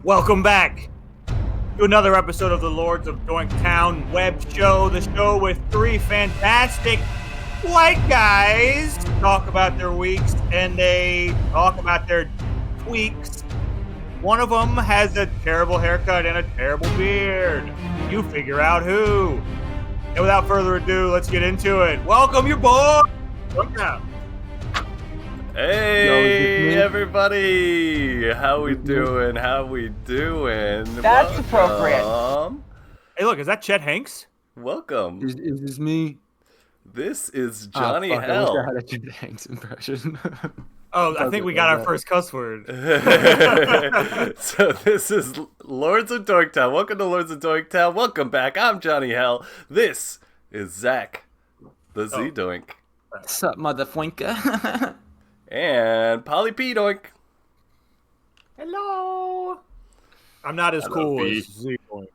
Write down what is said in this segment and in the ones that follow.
Welcome back to another episode of the Lords of Doinktown web show, the show with three fantastic white guys talk about their weeks and they talk about their tweaks. One of them has a terrible haircut and a terrible beard. You figure out who. And without further ado, let's get into it. Welcome your boy. Doinktown. Hey everybody! How we doing? How we doing? That's appropriate. Hey, look, is that Chet Hanks? Welcome. Is this me? This is Johnny fuck, Hell. I wish I had a Chet Hanks impression. Oh, I think we got our first cuss word. So this is Lords of Doinktown. Welcome to Lords of Doinktown. Welcome back. I'm Johnny Hell. This is Zach, the Z Doink. What's up, motherfucker? And Polly P Doink. Hello. I'm not as cool as Z Doink.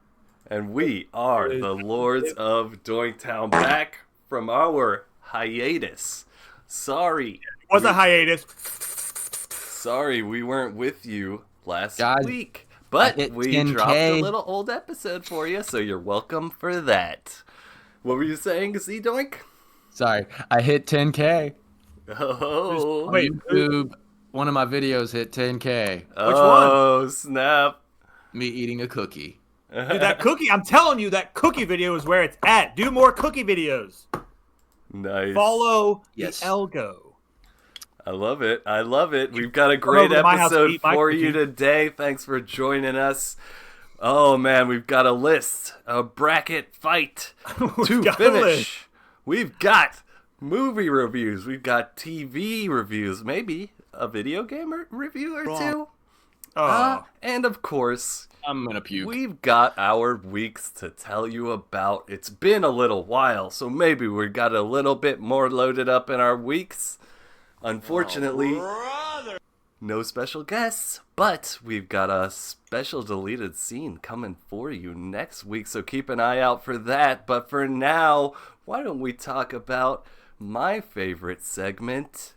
And we are the Lords of Doinktown, back from our hiatus. Sorry. It was a hiatus. Sorry we weren't with you last Guys, week. But hit we 10K. dropped a little old episode for you, so you're welcome for that. What were you saying, Z Doink? Sorry, I hit 10K. Oh. Wait, YouTube, one of my videos hit 10K. Oh, snap. Me eating a cookie. Dude, that cookie, I'm telling you, that cookie video is where it's at. Do more cookie videos. Nice. Follow Yes. the Elgo. I love it. I love it. We've got a great over to my house to episode eat my for cookie. you today. Thanks for joining us. Oh, man, we've got a list, a bracket fight to got a list. finish. We've got movie reviews. We've got TV reviews. Maybe a video game review or two. Oh, And, of course, I'm gonna puke. we've got our weeks to tell you about. It's been a little while, so maybe we got a little bit more loaded up in our weeks. Unfortunately, no special guests, but we've got a special deleted scene coming for you next week, so keep an eye out for that. But for now, why don't we talk about my favorite segment?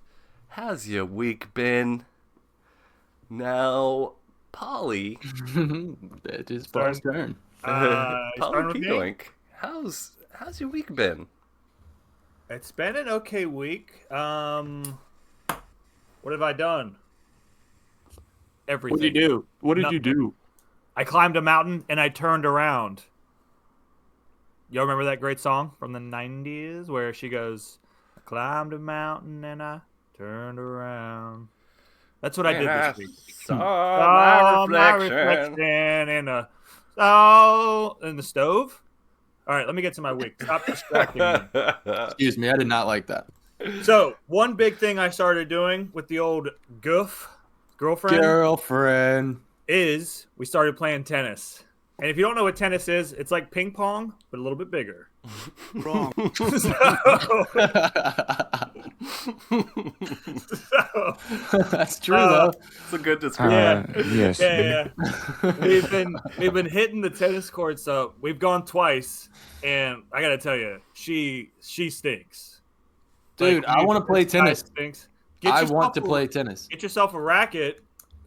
How's your week been? Now, Polly. That is Paul's turn. starting Polly with P. me? Doink, how's your week been? It's been an okay week. What have I done? Everything. What did you do? What did you do? I climbed a mountain and I turned around. Y'all remember that great song from the 90s where she goes, I climbed a mountain and I turned around. That's what I did this week. Saw My reflection in the stove. All right, let me get to my week. Stop distracting me. Excuse me, I did not like that. So, one big thing I started doing with the old girlfriend is we started playing tennis. And if you don't know what tennis is, it's like ping pong, but a little bit bigger. Wrong. That's true though. It's a good description. Yeah. Yeah. We've been hitting the tennis courts up. We've gone twice, and I gotta tell you, she stinks. Dude, I want to play tennis. Stinks. I want to play tennis. Get yourself a racket.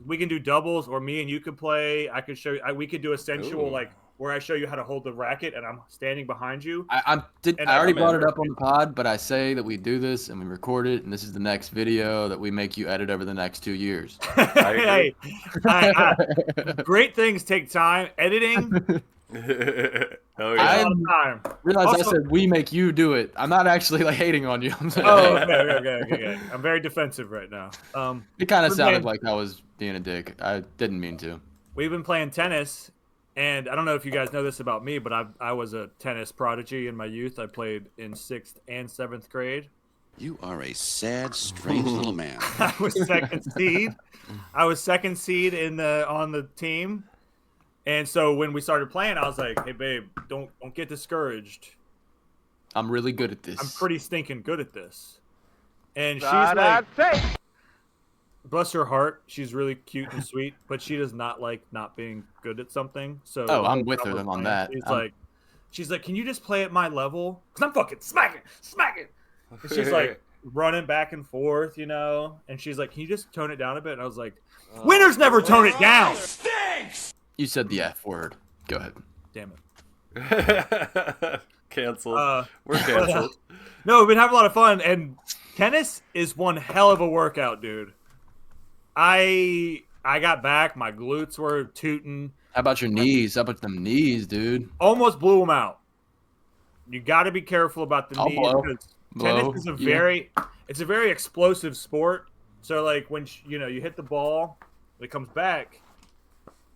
We can do doubles, or me and you could play. I could show you. We could do a sensual, Ooh. like where I show you how to hold the racket, and I'm standing behind you. I And already I'm brought in. it up on the pod, but I say that we do this and we record it, and this is the next video that we make you edit over the next 2 years. Hey, great things take time. Editing. Oh A yeah. lot of time. Realize Also- I said we make you do it. I'm not actually like hating on you. I'm saying Oh, okay. I'm very defensive right now. it kind of we're sounded playing- like I was being a dick. I didn't mean to. We've been playing tennis, and I don't know if you guys know this about me, but I was a tennis prodigy in my youth. I played in 6th and 7th grade. You are a sad, strange little man. I was second seed. I was second seed on the team. And so when we started playing, I was like, "Hey, babe, don't get discouraged. I'm really good at this. I'm pretty stinking good at this." And she's like, bless her heart, she's really cute and sweet, but she does not like not being good at something. So Oh, I'm with when her we're on playing, that. She's like, "Can you just play at my level? Because I'm fucking smacking. And she's like running back and forth, you know. And she's like, "Can you just tone it down a bit?" And I was like, "Winners never tone it down." You said the F word. Go ahead. Damn it. Canceled. We're canceled. No, we've been having a lot of fun, and tennis is one hell of a workout, dude. I got back, my glutes were tooting. How about your knees? How about them knees, dude? Almost blew them out. You got to be careful about the knees because tennis is a it's a very explosive sport. So like when you hit the ball, it comes back.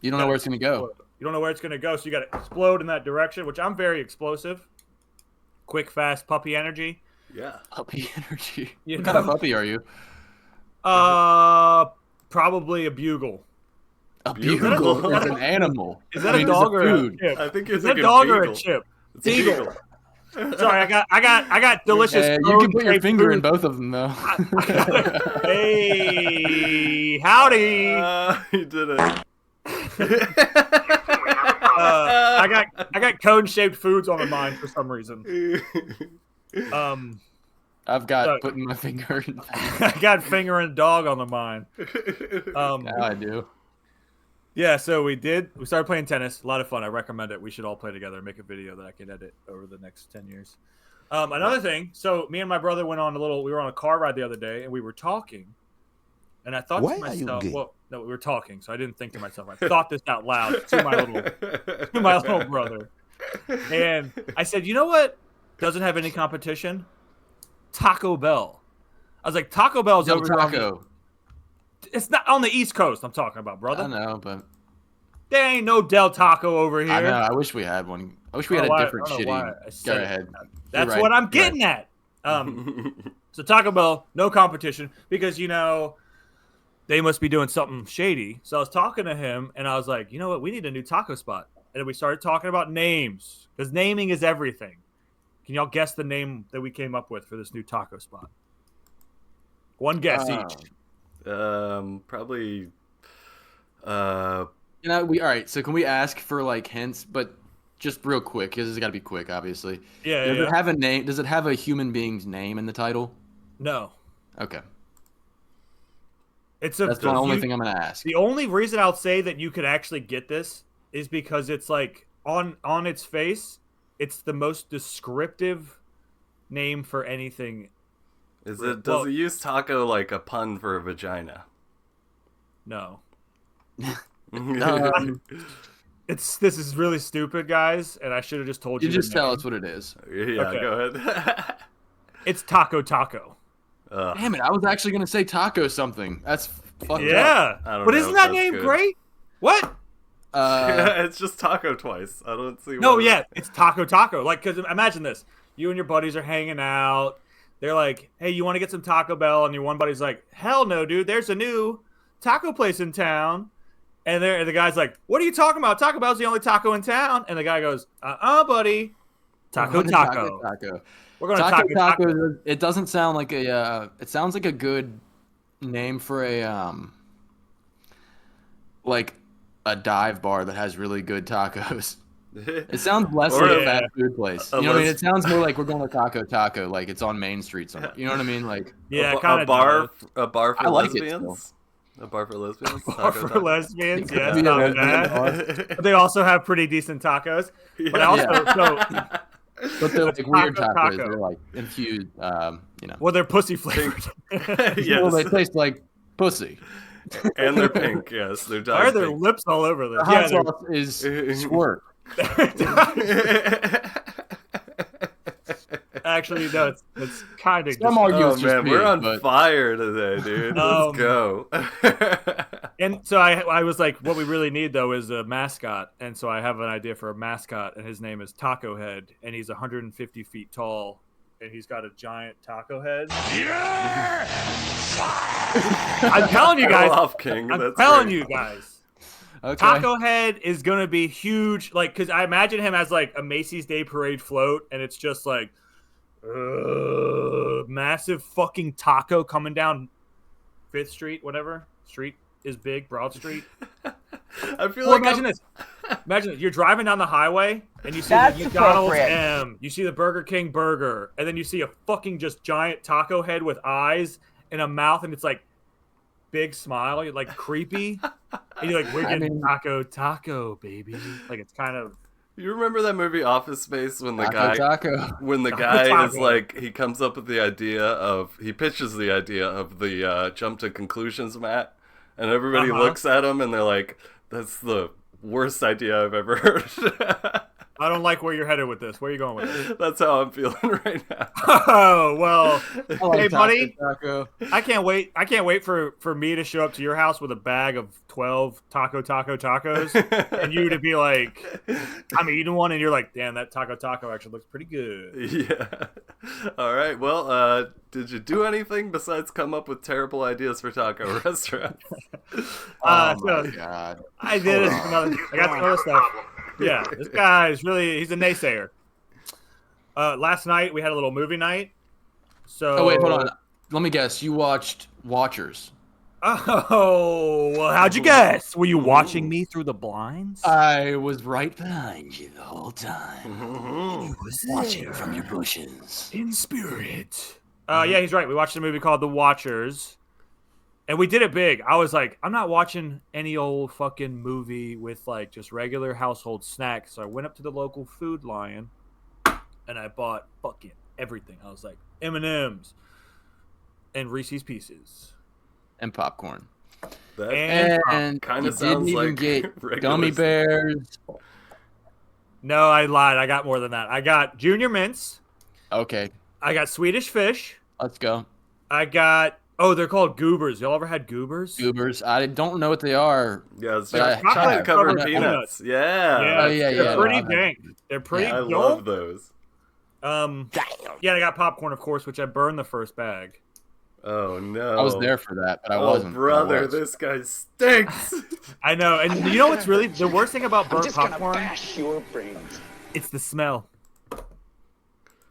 You don't know where it's gonna go. You don't know where it's gonna go, so you got to explode in that direction. Which I'm very explosive, quick, fast, puppy energy. Yeah. Puppy energy. You What know? kind of puppy are you? Probably a bugle. A Bugle? bugle is an animal. Is that a dog or a chip? I think it's Is that like a dog or beagle. a chip? It's a Beagle. Sorry, I got delicious. You can put your cone-shaped finger in food. both of them though. Hey, howdy! He did it. I got cone-shaped foods on my mind for some reason. I've got putting my finger in. I got fingering dog on the mind. Now I do. Yeah, so we started playing tennis. A lot of fun. I recommend it. We should all play together and make a video that I can edit over the next 10 years. Another thing, so me and my brother we were on a car ride the other day and we were talking. And I thought to myself, well, no, we were talking, so I didn't think to myself. I thought this out loud to my little brother. And I said, you know what doesn't have any competition? Taco Bell. I was like, Taco Bell's Del over Taco. It's not on the East Coast I'm talking about, brother. I know, but There ain't no Del Taco over here. I know. I wish we had one. I wish we had a different shitty. Go ahead. That's right. what I'm getting at. So Taco Bell, no competition because they must be doing something shady. So I was talking to him and I was like, you know what? We need a new taco spot. And then we started talking about names because naming is everything. Can y'all guess the name that we came up with for this new taco spot? One guess each. Probably. All right. So can we ask for like hints, but just real quick? Because it's got to be quick, obviously. Yeah. Does it have a name? Does it have a human being's name in the title? No. Okay. That's the only thing I'm gonna ask. The only reason I'll say that you could actually get this is because it's like on its face, it's the most descriptive name for anything. Does it use taco like a pun for a vagina? No. This is really stupid, guys, and I should have just told you. You just tell us what it is. Yeah, Okay. go ahead. It's Taco Taco. Damn it! I was actually gonna say taco something. That's fucked up. Yeah, I don't but know isn't if that that's name good. great? What? It's just taco twice. I don't see. No, why- yeah, it's Taco Taco. Like, because imagine this: you and your buddies are hanging out. They're like, "Hey, you want to get some Taco Bell?" And your one buddy's like, "Hell no, dude! There's a new taco place in town." And the guy's like, "What are you talking about? Taco Bell's the only taco in town." And the guy goes, buddy, Taco Taco. We're going to Taco Taco. Taco. It doesn't sound like a. It sounds like a good name for a like a dive bar that has really good tacos. It sounds less Or like a- a fast food place. You know what I mean? It sounds more like we're going to Taco Taco, like it's on Main Street somewhere. You know what I mean? Like Yeah, a kind of bar for I like it lesbians. A bar for lesbians. Bar Taco for Taco. lesbians. Yeah, Yeah, it's not yeah. bad. But they also have pretty decent tacos. But also, But they're like weird Taco tacos. Taco. They're like infused, well, they're pussy flavored. Yes. Well, they taste like pussy. And they're pink. Yes, they're Why are dyed their pink. lips all over this? The hot Yeah, sauce is squirt. actually, no, it's kind of. Some argue Oh it's just man, me, we're on but fire today, dude. Let's go. And so I was like, what we really need though is a mascot, and so I have an idea for a mascot, and his name is Taco Head, and he's 150 feet tall, and he's got a giant taco head. I'm telling you guys. Go off, King. I'm That's telling great. you guys. okay. Taco Head is gonna be huge, like, cause I imagine him as like a Macy's Day Parade float, and it's just like, massive fucking taco coming down 5th Street, whatever street is big, Broad Street. I feel Well, like imagine this. Imagine this. You're driving down the highway and you see That's the McDonald's appropriate. M, you see the Burger King burger, and then you see a fucking just giant taco head with eyes and a mouth, and it's like big smile, you're like creepy. And you're like, we're getting taco, baby. Like it's kind of. You remember that movie Office Space when the Taco. guy is like, he comes up with the idea of, he pitches the idea of the jump to conclusions mat, and everybody looks at him and they're like, that's the worst idea I've ever heard. I don't like where you're headed with this. Where are you going with this? That's how I'm feeling right now. Oh well, hey buddy, Taco. I can't wait. I can't wait for me to show up to your house with a bag of 12 tacos, and you to be like, I'm eating one, and you're like, damn, that taco actually looks pretty good. Yeah. All right. Well, did you do anything besides come up with terrible ideas for taco restaurants? Oh my god! I did. I got some other stuff. Yeah, this guy is he's a naysayer. Last night we had a little movie night. So. Oh wait, hold on. Let me guess. You watched Watchers. Oh, well, how'd you guess? Were you watching me through the blinds? I was right behind you the whole time. He was watching from your bushes. In spirit. Yeah, he's right. We watched a movie called The Watchers. And we did it big. I was like, I'm not watching any old fucking movie with like just regular household snacks. So I went up to the local Food Lion and I bought fucking everything. I was like, M&M's and Reese's Pieces. And popcorn. And kind you of sounds didn't even like get gummy bears. No, I lied. I got more than that. I got Junior Mints. Okay. I got Swedish Fish. Let's go. I got... Oh, they're called Goobers. Y'all ever had Goobers? Goobers. I don't know what they are. Yeah, it's chocolate covered peanuts. peanuts. Yeah. Oh, yeah, They're pretty dank. They're pretty I love those. Yeah, I got popcorn, of course, which I burned the first bag. Oh, no. I was there for that, but I wasn't. Brother, this guy stinks. I know. And you know what's really... The worst thing about burnt popcorn? Bash your brains. It's the smell.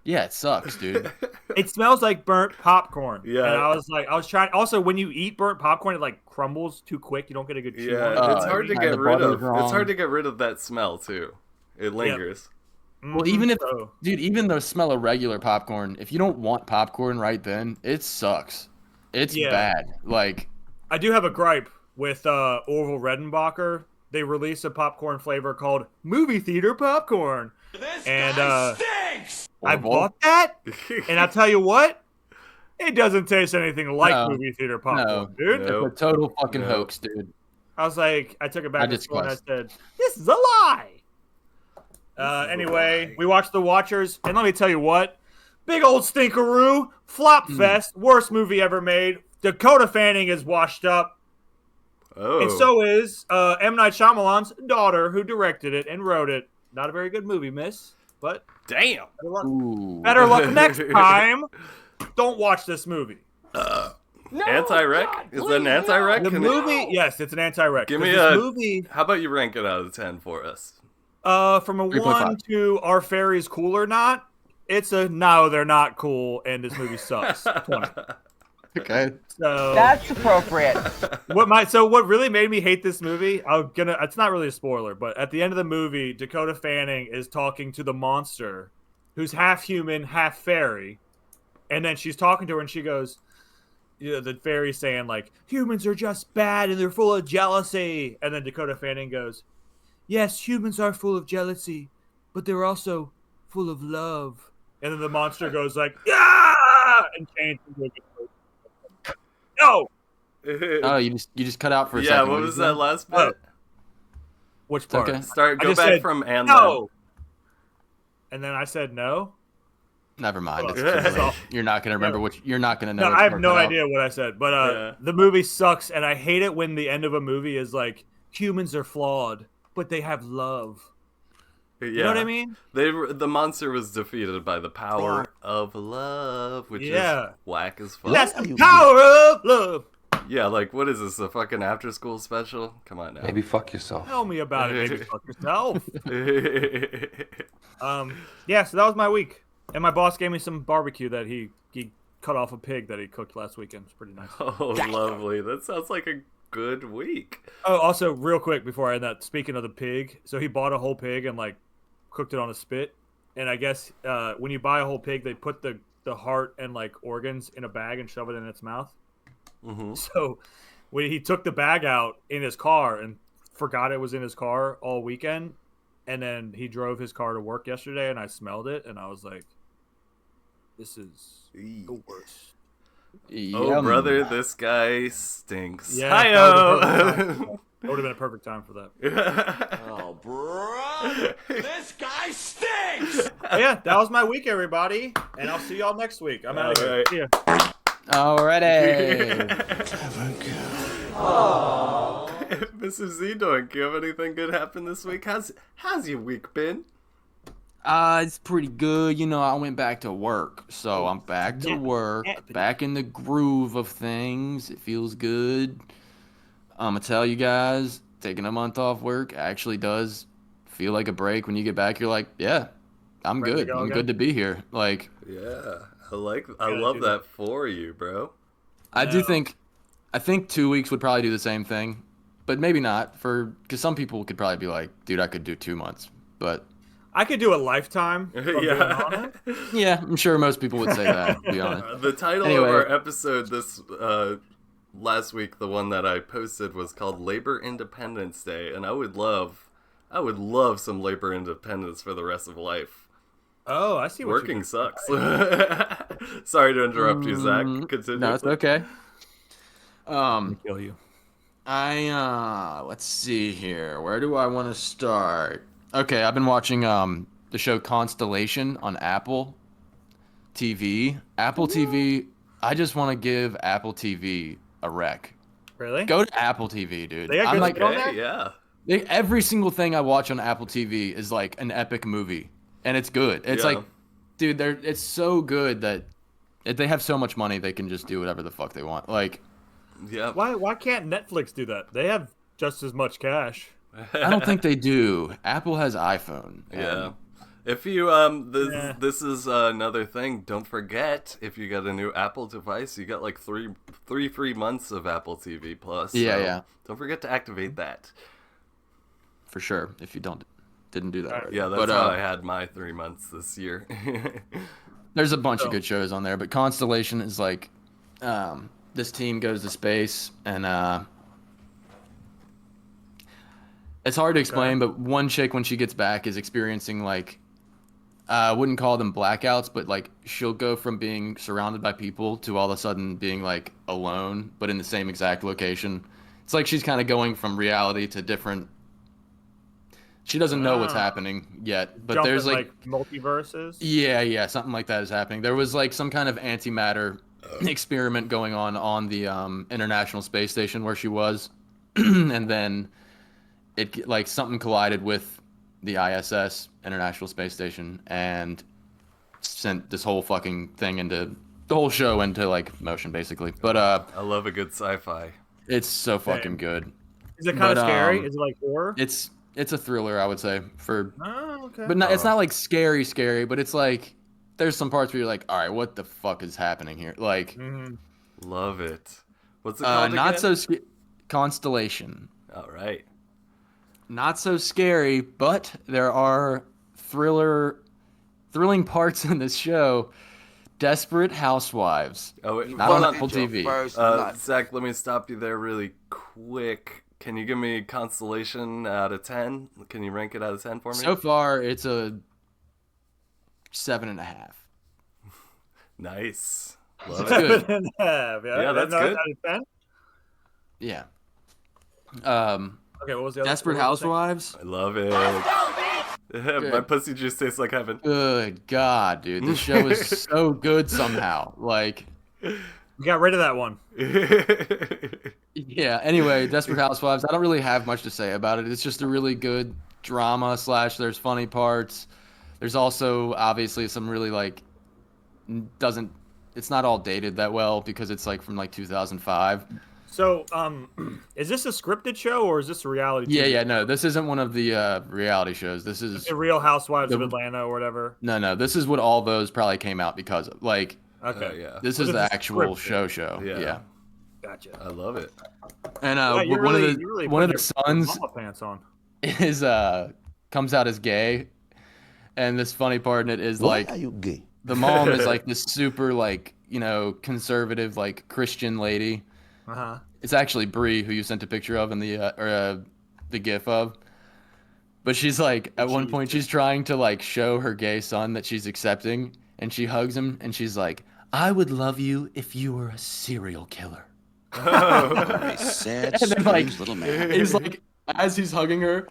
Yeah, it sucks, dude. It smells like burnt popcorn. Yeah. And I was trying. Also, when you eat burnt popcorn, it like crumbles too quick. You don't get a good chew Yeah, on it. it's hard to the get rid of. butter's It's hard to get rid of that smell too. It lingers. Well, even even the smell of regular popcorn, if you don't want popcorn right then, it sucks. It's bad. Like, I do have a gripe with Orville Redenbacher. They released a popcorn flavor called movie theater popcorn. Stinks! I bought that, and I'll tell you what, it doesn't taste anything like movie theater popcorn, dude. No. it's a total fucking hoax, dude. I was like, I took it back to school and I disgust. said, this is a lie. Anyway, we watched The Watchers, and let me tell you what, big old stinkeroo, flop fest, worst movie ever made. Dakota Fanning is washed up, and so is M. Night Shyamalan's daughter, who directed it and wrote it. Not a very good movie, miss, but Damn. better luck next time. Don't watch this movie. Anti-rec? Is that an anti-rec? The movie, yes, it's an anti-rec. Give me this a movie. How about you rank it out of 10 for us? From a 3.5. 1 to are fairies cool or not? It's a no, they're not cool, and this movie sucks. 20. Okay. So That's appropriate. what really made me hate this movie? It's not really a spoiler, but at the end of the movie, Dakota Fanning is talking to the monster, who's half human, half fairy, and then she's talking to her, and she goes, the fairy's saying like, humans are just bad and they're full of jealousy, and then Dakota Fanning goes, yes, humans are full of jealousy, but they're also full of love, and then the monster goes like, yeah, and changes into a good person. No. Oh, you just cut out for a Yeah, second. what was that last bit? Which part? Okay. Go back said, from and no. And then I said no. Never mind. It's Well, too late. You're not gonna remember what. You're not gonna know. No, what I you have no cut out. idea what I said. But the movie sucks, and I hate it when the end of a movie is like, humans are flawed, but they have love. Yeah. You know what I mean? The monster was defeated by the power of love, which is whack as fuck. That's the power of love. Yeah, like, what is this, a fucking after-school special? Come on now. Maybe fuck yourself. Tell me about it. Maybe fuck yourself. Yeah, so that was my week. And my boss gave me some barbecue that he cut off a pig that he cooked last weekend. It's pretty nice. Oh, lovely. That sounds like a good week. Oh, also, real quick before I end that, speaking of the pig, so he bought a whole pig and, like, cooked it on a spit. And I guess when you buy a whole pig, they put the heart and, like, organs in a bag and shove it in its mouth. Mm-hmm. So when he took the bag out in his car and forgot it was in his car all weekend, and then he drove his car to work yesterday, and I smelled it, and I was like, "This is the worst." Oh, brother, this guy stinks. Yeah, Hi-yo! That would have been a perfect time for that. Oh, bro, this guy stinks. Yeah, that was my week, everybody, and I'll see y'all next week. I'm out of here. Alright. See ya. Alrighty. Mr. Z-Doink, you have anything good happen this week? How's your week been? It's pretty good. You know, I went back to work, so I'm back to work, back in the groove of things. It feels good. I'm gonna tell you guys, taking a month off work actually does feel like a break. When you get back, you're like, yeah, I'm Ready to good. go I'm again? good to be here. Like, Yeah, I love that for you, bro. I think 2 weeks would probably do the same thing, but maybe not because some people could probably be like, dude, I could do 2 months, but I could do a lifetime. if I'm being honest. yeah, I'm sure most people would say that, to be honest. The title Anyway. of our episode this last week, the one that I posted, was called Labor Independence Day, and I would love some labor independence for the rest of life. Oh, I see what Working sucks. Sorry to interrupt you, Zach. Continue. No, it's okay. kill you. Let's see here. Where do I want to start? Okay, I've been watching the show Constellation on Apple TV. Apple TV. I just want to give Apple TV a rec. Really? Go to Apple TV, dude. They got I'm good like, shit on there? Yeah. every single thing I watch on Apple TV is like an epic movie, and it's good. It's Yeah. like, dude, it's so good that they have so much money they can just do whatever the fuck they want. Like, Yeah. Why can't Netflix do that? They have just as much cash. I don't think they do. Apple has iPhone. Yeah. If you this is another thing. Don't forget, if you get a new Apple device, you get like three free months of Apple TV Plus. Yeah, so yeah. Don't forget to activate that. For sure. If you didn't do that. Already. Yeah, that's how I had my 3 months this year. There's a bunch of good shows on there, but Constellation is like, this team goes to space, and it's hard to explain, but one chick, when she gets back, is experiencing like, I wouldn't call them blackouts, but like she'll go from being surrounded by people to all of a sudden being like alone, but in the same exact location. It's like she's kind of going from reality to different. She doesn't know what's happening yet, but Jumping, there's like multiverses. yeah, something like that is happening. There was like some kind of antimatter experiment going on the International Space Station where she was, and then it like something collided with the ISS, International Space Station, and sent this whole fucking thing into the whole show into like motion basically. But I love a good sci-fi. it's so fucking good. Is it kind of But, scary? Is it like horror? It's a thriller, I would say, for Oh, okay. but not, it's not like scary, but it's like there's some parts where you're like, all right, what the fuck is happening here? Like, Love it. What's it called not again? so Constellation. All right. Not so scary, but there are thrilling parts in this show. Desperate Housewives. Oh, wait, Not hold on on. Apple TV. Zach, let me stop you there really quick. Can you give me Constellation out of 10? Can you rank it out of 10 for me? So far, it's a 7.5. Nice. Love It's it. good. Yeah, that's good. Out of 10? Yeah. Okay, what was the other? Desperate what was the thing? Housewives. I love it. My pussy juice tastes like heaven. Good God, dude, this show is so good somehow. Like, We got rid of that one. yeah. Anyway, Desperate Housewives. I don't really have much to say about it. It's just a really good drama / there's funny parts. There's also obviously some really like it's not all dated that well because it's like from like 2005. So, is this a scripted show or is this a reality? Yeah, TV? no, this isn't one of the reality shows. This is The Real Housewives of Atlanta or whatever. no. This is what all those probably came out because of. Like, Okay, yeah. this But is the it's actual scripted. show. Yeah. Yeah. Gotcha. I love it. And Yeah, you're one really- of you're really the one of putting the your sons mama pants on. is comes out as gay, and this funny part in it is like you gay? the mom is like this super like conservative like Christian lady, Uh-huh. It's actually Bree, who you sent a picture of in the GIF of. But she's like, at one point, she's trying to like show her gay son that she's accepting, and she hugs him, and she's like, "I would love you if you were a serial killer." Very sad, And then, like, strange little man. he's like, as he's hugging her,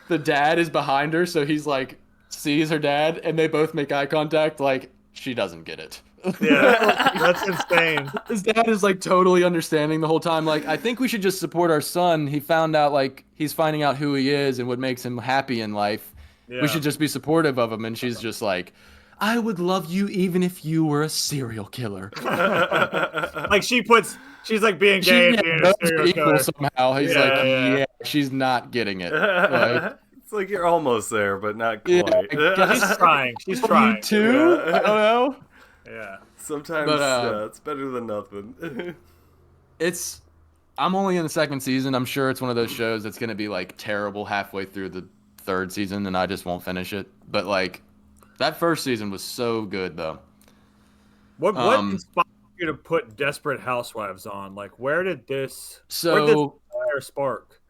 the dad is behind her, so he's like, sees her dad, and they both make eye contact. Like, she doesn't get it. Yeah, that's insane. His dad is like totally understanding the whole time. Like, I think we should just support our son. He found out, like, he's finding out who he is and what makes him happy in life. Yeah. We should just be supportive of him. And she's just like, "I would love you even if you were a serial killer." Like she's like being gay and being a serial killer. Somehow. He's Yeah, like, yeah. yeah, she's not getting it. Like, It's like you're almost there, but not yeah, quite. She's trying. She's trying. you too? I don't know. Yeah. Sometimes But, it's better than nothing. I'm only in the second season. I'm sure it's one of those shows that's going to be like terrible halfway through the third season and I just won't finish it. But like that first season was so good though. What inspired you to put Desperate Housewives on? Like, where did this fire spark?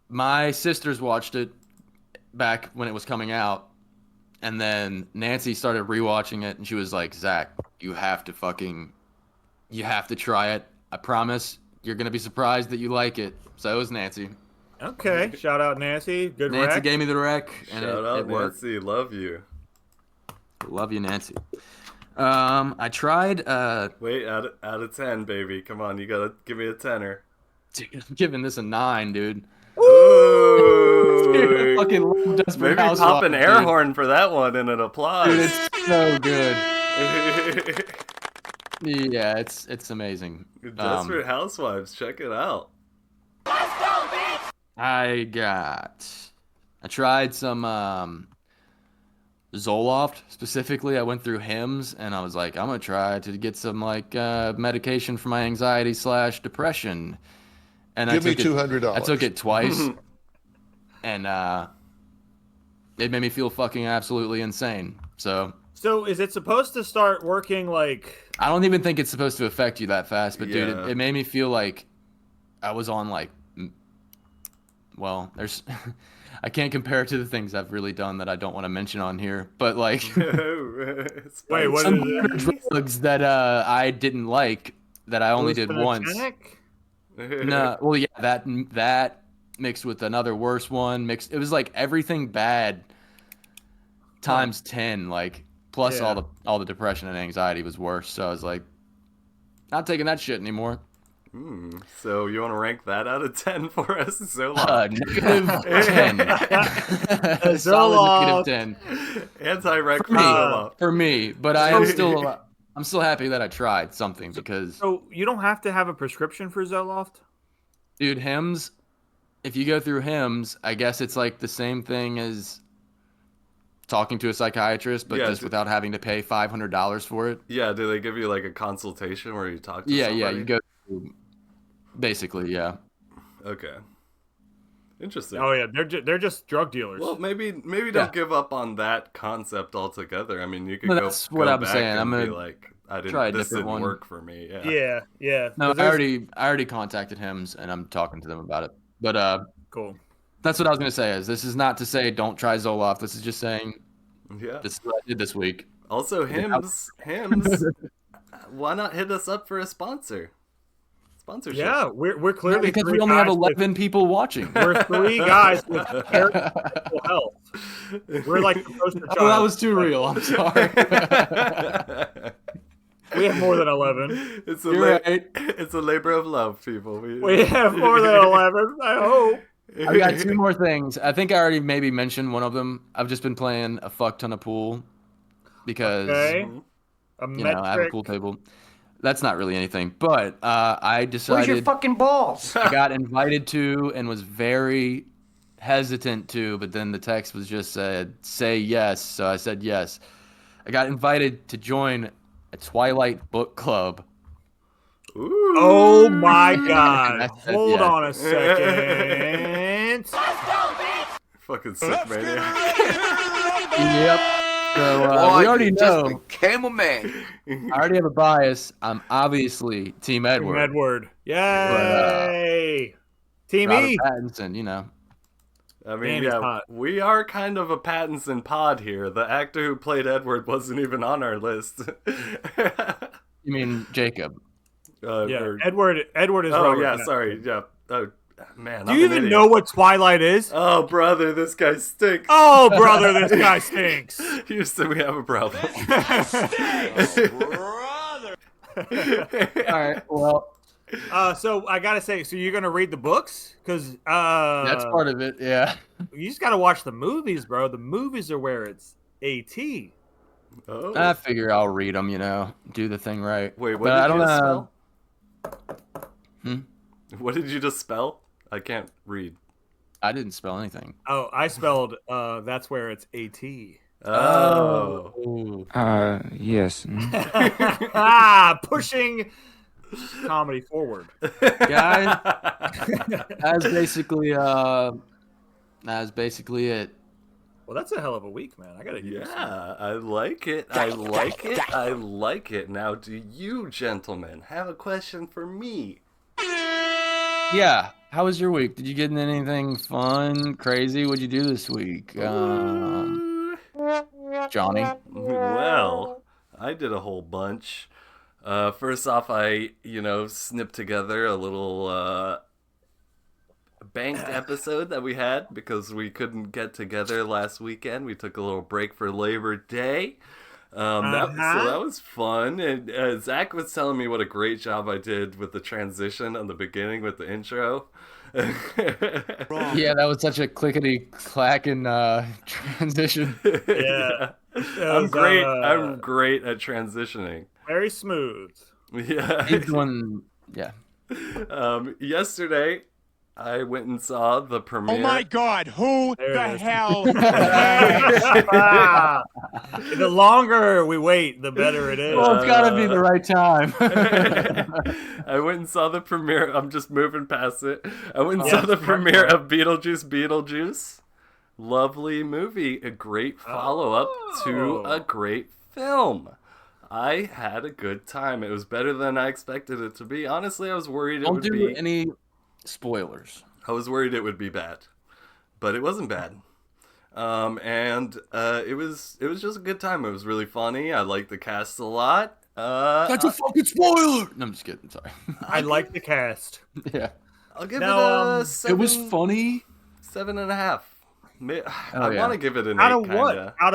My sisters watched it back when it was coming out, and then Nancy started rewatching it, and she was like, "Zach, you have to try it. I promise you're gonna be surprised that you like it." So it was Nancy. Okay, shout out Nancy. Good Nancy rec. gave me the rec, and Shout out it worked. Nancy, love you. Love you, Nancy. I tried. Wait, out of 10, baby. Come on, you gotta give me a tenner. Dude, I'm giving this a 9, dude. Ooh. Dude, I fucking love Desperate Maybe Housewives, pop an air dude. horn for that one and an applause. Dude, it's so good. Yeah, it's amazing. Desperate Housewives, check it out. I tried some Zoloft specifically. I went through Hims and I was like, I'm gonna try to get some like medication for my anxiety / depression. And Give me $200. I took it twice, and it made me feel fucking absolutely insane. So is it supposed to start working like? I don't even think it's supposed to affect you that fast, but dude, Yeah. it made me feel like I was on like, well, there's, I can't compare it to the things I've really done that I don't want to mention on here, but like, Wait, what some is it? drugs that I didn't like that I only did once. Hallucinogenic? No, well, yeah, that mixed with another worse one it was like everything bad times 10, like plus Yeah. all the depression and anxiety was worse. So I was like, not taking that shit anymore. So you want to rank that out of 10 for us? Zoloft. -10. Solid -10 Anti-rec for me. Zoloft. For me, but I'm still happy that I tried something because, So you don't have to have a prescription for Zoloft? dude, Hims, if you go through Hims, I guess it's like the same thing as talking to a psychiatrist, but Yeah, just without having to pay $500 for it. Yeah, do they give you like a consultation where you talk to Yeah, somebody? you go through, basically, yeah. Okay. Interesting. Oh yeah, they're just drug dealers. Well, maybe Yeah. don't give up on that concept altogether. I mean, you could No, go, that's what go I'm back saying. and I'm be gonna like, try a this different didn't one. work for me. Yeah. yeah. No, I There's- already contacted Hims and I'm talking to them about it. But Cool. that's what I was gonna say. This is not to say don't try Zoloft. This is just saying Yeah. this is what I did this week. Also, Hims. Why not hit us up for a sponsorship? Yeah, we're clearly Because three we only have guys with- 11 people watching. We're three guys with terrible mental health. We're like the poster child. Oh, that was too real. I'm sorry. We have more than 11. It's You're right. It's a labor of love, people. We have more than 11. I hope. I've got 2 more things. I think I already maybe mentioned one of them. I've just been playing a fuck ton of pool because Okay. A you know I have a metric. pool table. That's not really anything, but I decided. Where's your fucking balls? I got invited to and was very hesitant to, but then the text was just said, say yes. So I said yes. I got invited to join a Twilight book club. Ooh. Oh my god. I said Hold yes. on a second. Fucking sick, man. Yep. So Boy, we already you just know. became a man. I already have a bias. I'm obviously Team Edward. Team Edward. But, Yay! Team Robert E. Pattinson, you know. I mean, Man, he's hot. we are kind of a Pattinson pod here. The actor who played Edward wasn't even on our list. You mean Jacob? Yeah, or- Edward is Oh Robert yeah, Pattinson. sorry. Yeah. Oh man. Do you even know what Twilight is? Oh brother, this guy stinks. Oh, brother, this guy stinks. Houston, we have a problem. Brother. All right. Well, So I gotta say, so you're gonna read the books? Because that's part of it. Yeah. you just gotta watch the movies, bro. The movies are where it's AT. Oh. I figure I'll read them. You know, do the thing right. Wait, what But did I you don't just know. spell? What did you just spell? I can't read. I didn't spell anything. Oh, I spelled that's where it's AT. Oh. Ooh. Yes. Pushing comedy forward. Guys, that's basically it. Well, that's a hell of a week, man. I gotta hear this. Yeah, I like it. I like it. I like it. Now, do you gentlemen have a question for me? Yeah. How was your week? Did you get into anything fun, crazy? What'd you do this week? Johnny? Well, I did a whole bunch. First off, I, snipped together a little banked episode that we had because we couldn't get together last weekend. We took a little break for Labor Day. So that was fun. And Zach was telling me what a great job I did with the transition on the beginning with the intro. Yeah, that was such a clickety-clacking transition. Yeah. I'm great. I'm great at transitioning. Very smooth. Yeah. He's one, yeah. Yesterday, I went and saw the premiere. Oh my God! Who There the it is. hell? The longer we wait, the better it is. Well, it's got to be the right time. I went and saw the premiere. I'm just moving past it. I went and Yeah, saw the smart premiere boy. of Beetlejuice. Lovely movie. A great follow-up to a great film. I had a good time. It was better than I expected it to be. Honestly, I was worried it Don't would do be. any spoilers. I was worried it would be bad, but it wasn't bad. It was just a good time. It was really funny. I liked the cast a lot. That's a fucking spoiler! No, I'm just kidding. Sorry. I like the cast. Yeah. I'll give Now, it a 7. It was funny. 7.5. I yeah. want to give it an 8. Out of kinda. what? Out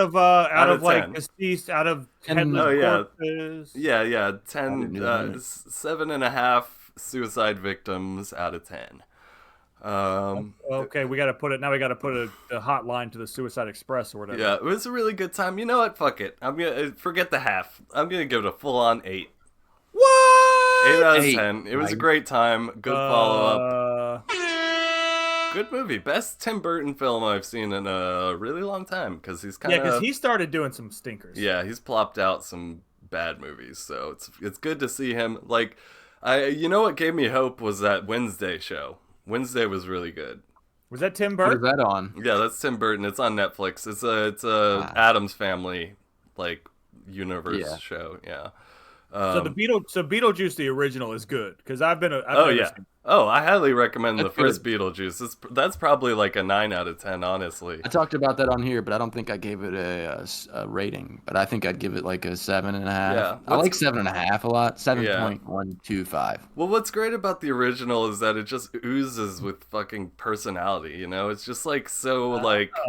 of like 10. deceased, out of And- headless Oh, yeah. corpses. Yeah, didn't 10, do that either. 7.5 suicide victims out of 10. Okay, we gotta put it now. We gotta put a hotline to the Suicide Express or whatever. Yeah, it was a really good time. You know what? Fuck it. I'm gonna forget the half. I'm gonna give it a full-on 8. What? 8 out of 8. 10. It was a great time. Good follow-up. Uh, Good movie. Best Tim Burton film I've seen in a really long time because he's kind yeah, of because he started doing some stinkers. yeah, he's plopped out some bad movies, so it's good to see him. Like, what gave me hope was that Wednesday show. Wednesday was really good. Was that Tim What is Burton? that on? Yeah, that's Tim Burton. It's on Netflix. It's a Addams Family universe Yeah. show. Yeah. So Beetlejuice the original is good because I've Oh never yeah. seen it. Oh, I highly recommend the That's first Beetlejuice. That's probably like a 9 out of 10, honestly. I talked about that on here, but I don't think I gave it a rating. But I think I'd give it like a 7.5. Yeah. I like 7.5 a lot. 7.125. Well, what's great about the original is that it just oozes with fucking personality. It's just like so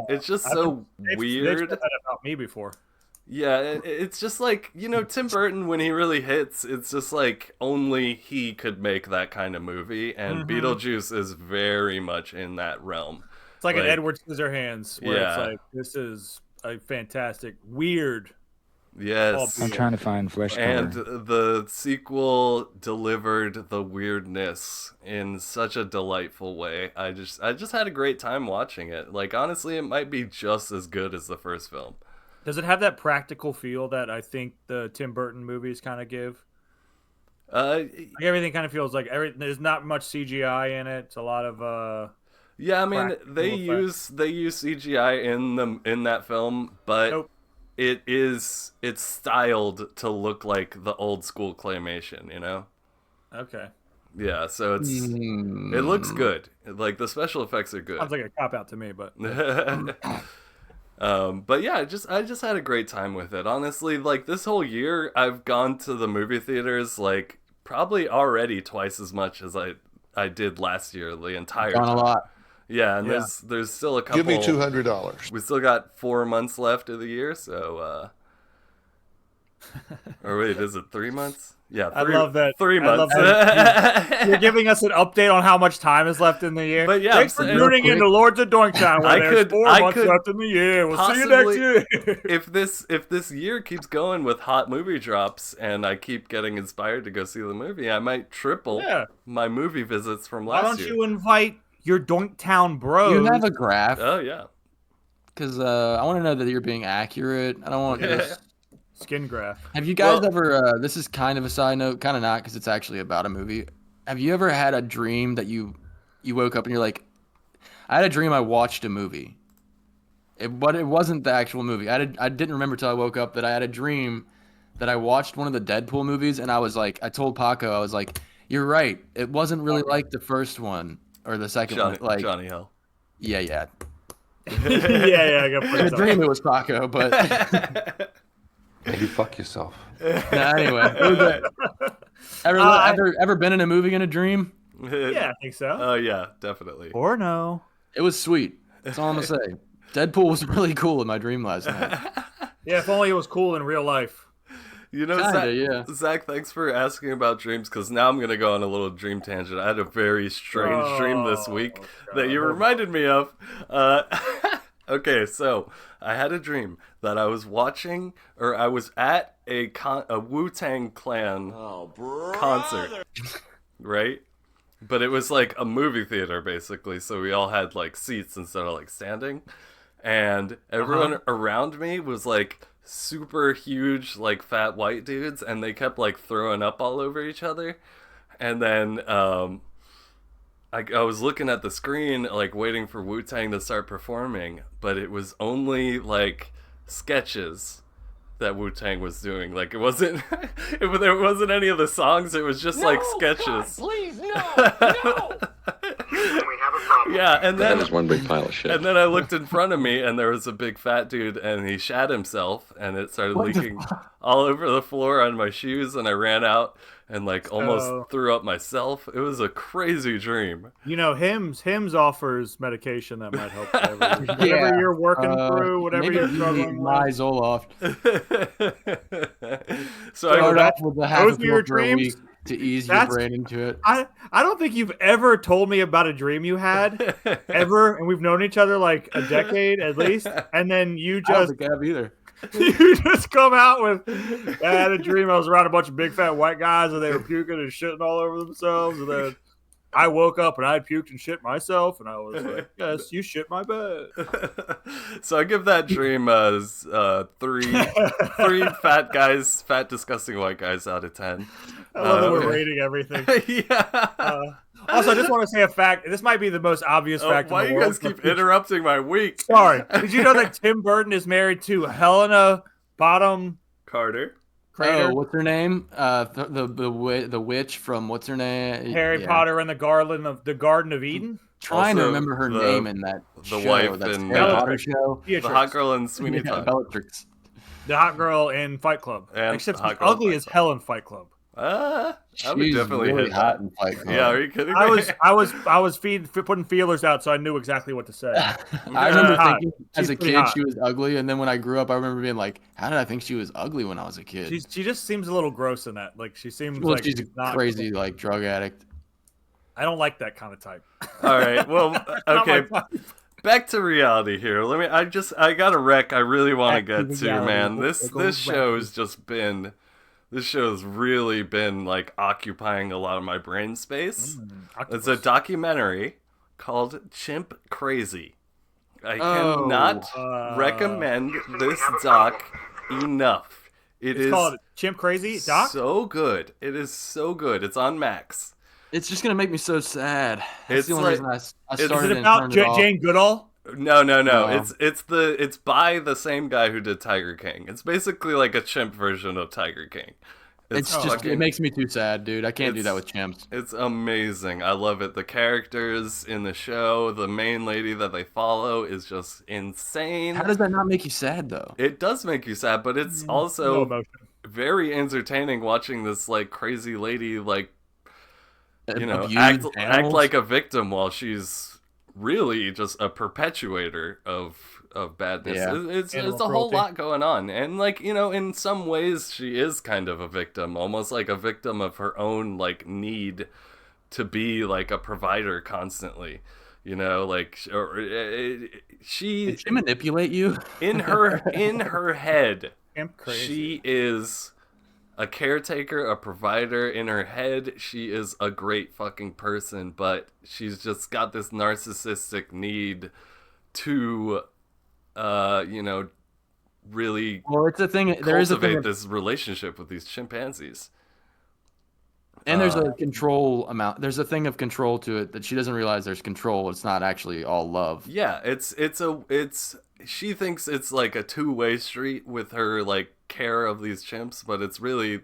it's just so They've weird. said that about me before. Yeah, it's just like, Tim Burton, when he really hits, it's just like only he could make that kind of movie, and Beetlejuice is very much in that realm. It's like an Like- Edward Scissorhands where Yeah. it's like this is a fantastic, weird. Yes. I'm trying to find flesh color. And the sequel delivered the weirdness in such a delightful way. I just had a great time watching it. Like, honestly, it might be just as good as the first film. Does it have that practical feel that I think the Tim Burton movies kind of give? Like everything kind of feels like there's not much CGI in it. It's a lot of Yeah, I mean, practical they effects. use CGI in that film, but Nope. it's styled to look like the old school claymation, you know? Okay. Yeah, so it looks good. Like the special effects are good. Sounds like a cop out to me, but but yeah, I just had a great time with it. Honestly, like this whole year, I've gone to the movie theaters like probably already twice as much as I did last year. The entire Gone time. a lot. Yeah, and Yeah. there's still a couple. Give me $200. We still got 4 months left of the year, so or wait, is it 3 months? Yeah, I love that. 3 I love months. that you're giving us an update on how much time is left in the year. But yeah, thanks I'm for saying- tuning in to Lords of Doinktown, where I there's could- 4 I months could left in the year. We'll see you next year. if this year keeps going with hot movie drops and I keep getting inspired to go see the movie, I might triple my movie visits from Why last don't year. you invite your Doinktown bros? You have a graph, Oh yeah. because I want to know that you're being accurate. I don't want just. Skin graph. Have you guys Well- ever? This is kind of a side note, kind of not, because it's actually about a movie. Have you ever had a dream that you woke up and you're like, I had a dream I watched a movie. But it wasn't the actual movie. I didn't remember till I woke up that I had a dream that I watched one of the Deadpool movies, and I was like, I told Paco, I was like, you're right. It wasn't really like the first one or the second one. Like, Johnny Hill. yeah. yeah, I got In a dream it was Paco, but You fuck yourself. anyway. It was ever been in a movie in a dream? Yeah, I think so. Oh yeah, definitely. Or no. It was sweet. That's all I'm gonna say. Deadpool was really cool in my dream last night. Yeah, if only it was cool in real life. You know, Kinda, Zach, yeah. Zach, thanks for asking about dreams, because now I'm going to go on a little dream tangent. I had a very strange dream this week that you reminded me of. Okay, so I had a dream that I was watching, or I was at a Wu-Tang Clan concert, right? But it was like a movie theater, basically, so we all had like seats instead of like standing. And everyone around me was like super huge, like fat white dudes, and they kept like throwing up all over each other. And then I was looking at the screen, like waiting for Wu-Tang to start performing, but it was only like sketches that Wu-Tang was doing. Like it wasn't, there wasn't any of the songs. It was just like sketches. God, please, no. Yeah, and then That is one big pile of shit. And then I looked in front of me, and there was a big fat dude, and he shat himself, and it started leaking all over the floor on my shoes, and I ran out and like almost threw up myself. It was a crazy dream. You know, Hims offers medication that might help whatever you're working through, whatever Maybe you're you struggling need with. my Zoloft. So I Start off with a half those a are your pill for a dreams? week to ease your That's- brain into it. I don't think you've ever told me about a dream you had, ever, and we've known each other like a decade at least, and then you I don't just think I have either. you just come out with, I had a dream I was around a bunch of big fat white guys and they were puking and shitting all over themselves, and then I woke up and I puked and shit myself, and I was like, yes, you shit my bed. So I give that dream as three fat disgusting white guys out of 10. I love that we're rating everything. Yeah. Also, I just want to say a fact. This might be the most obvious fact Why in the you world. guys keep interrupting my week? Sorry. Did you know that Tim Burton is married to Helena Bottom Carter. Crater? Oh, what's her name? The witch from what's her name? Harry Yeah. Potter and the Garden of Eden? Trying to Also, remember her the- name in that the show. wife That's in, Harry uh, Potter show. The hot girl in Sweeney Yeah, Todd. Bellatrix. The hot girl in Fight Club. And Except hot she's girl in ugly Fight as hell in Fight Club. I would She's definitely really hit hot that. in Fight Club. Yeah, are you kidding me? I was putting feelers out, so I knew exactly what to say. I remember hot. thinking She's as a pretty kid hot. she was ugly, and then when I grew up, I remember being like, "How did I think she was ugly when I was a kid?" She just seems a little gross in that. Like she seems well, like she's a not crazy like drug addict. I don't like that kind of type. All right. Well, Not my okay. type. Back to reality here. I got a wreck I really want to Back to get to, reality. man. Let's This go show's just been this show's really been like occupying a lot of my brain space. It's a documentary called Chimp Crazy. I cannot recommend this doc enough. It's is called Chimp Crazy, Doc? so good. It is so good. It's on Max. It's just gonna make me so sad. That's It's the only like- reason I it's- Is started it and about turned it off. Jane Goodall? No. No. It's by the same guy who did Tiger King. It's basically like a chimp version of Tiger King. It's just fucking- it makes me too sad, dude. I can't do that with chimps. It's amazing. I love it. The characters in the show, the main lady that they follow is just insane. How does that not make you sad though? It does make you sad, but it's No also emotion. very entertaining watching this like crazy lady like Abuse act animals? like a victim while she's really just a perpetuator of badness. Yeah. It's Animal a whole cruelty. lot going on, and like in some ways she is kind of a victim, almost like a victim of her own like need to be like a provider constantly. Like she Did she manipulate you? in her head. Imp crazy. She is a caretaker, a provider. In her head, she is a great fucking person, but she's just got this narcissistic need to, really Well, it's a thing. There is a cultivate thing, this relationship with these chimpanzees. and there's a control amount. There's a thing of control to it that she doesn't realize there's control. It's not actually all love. Yeah, she thinks it's like a two-way street with her like care of these chimps, but it's really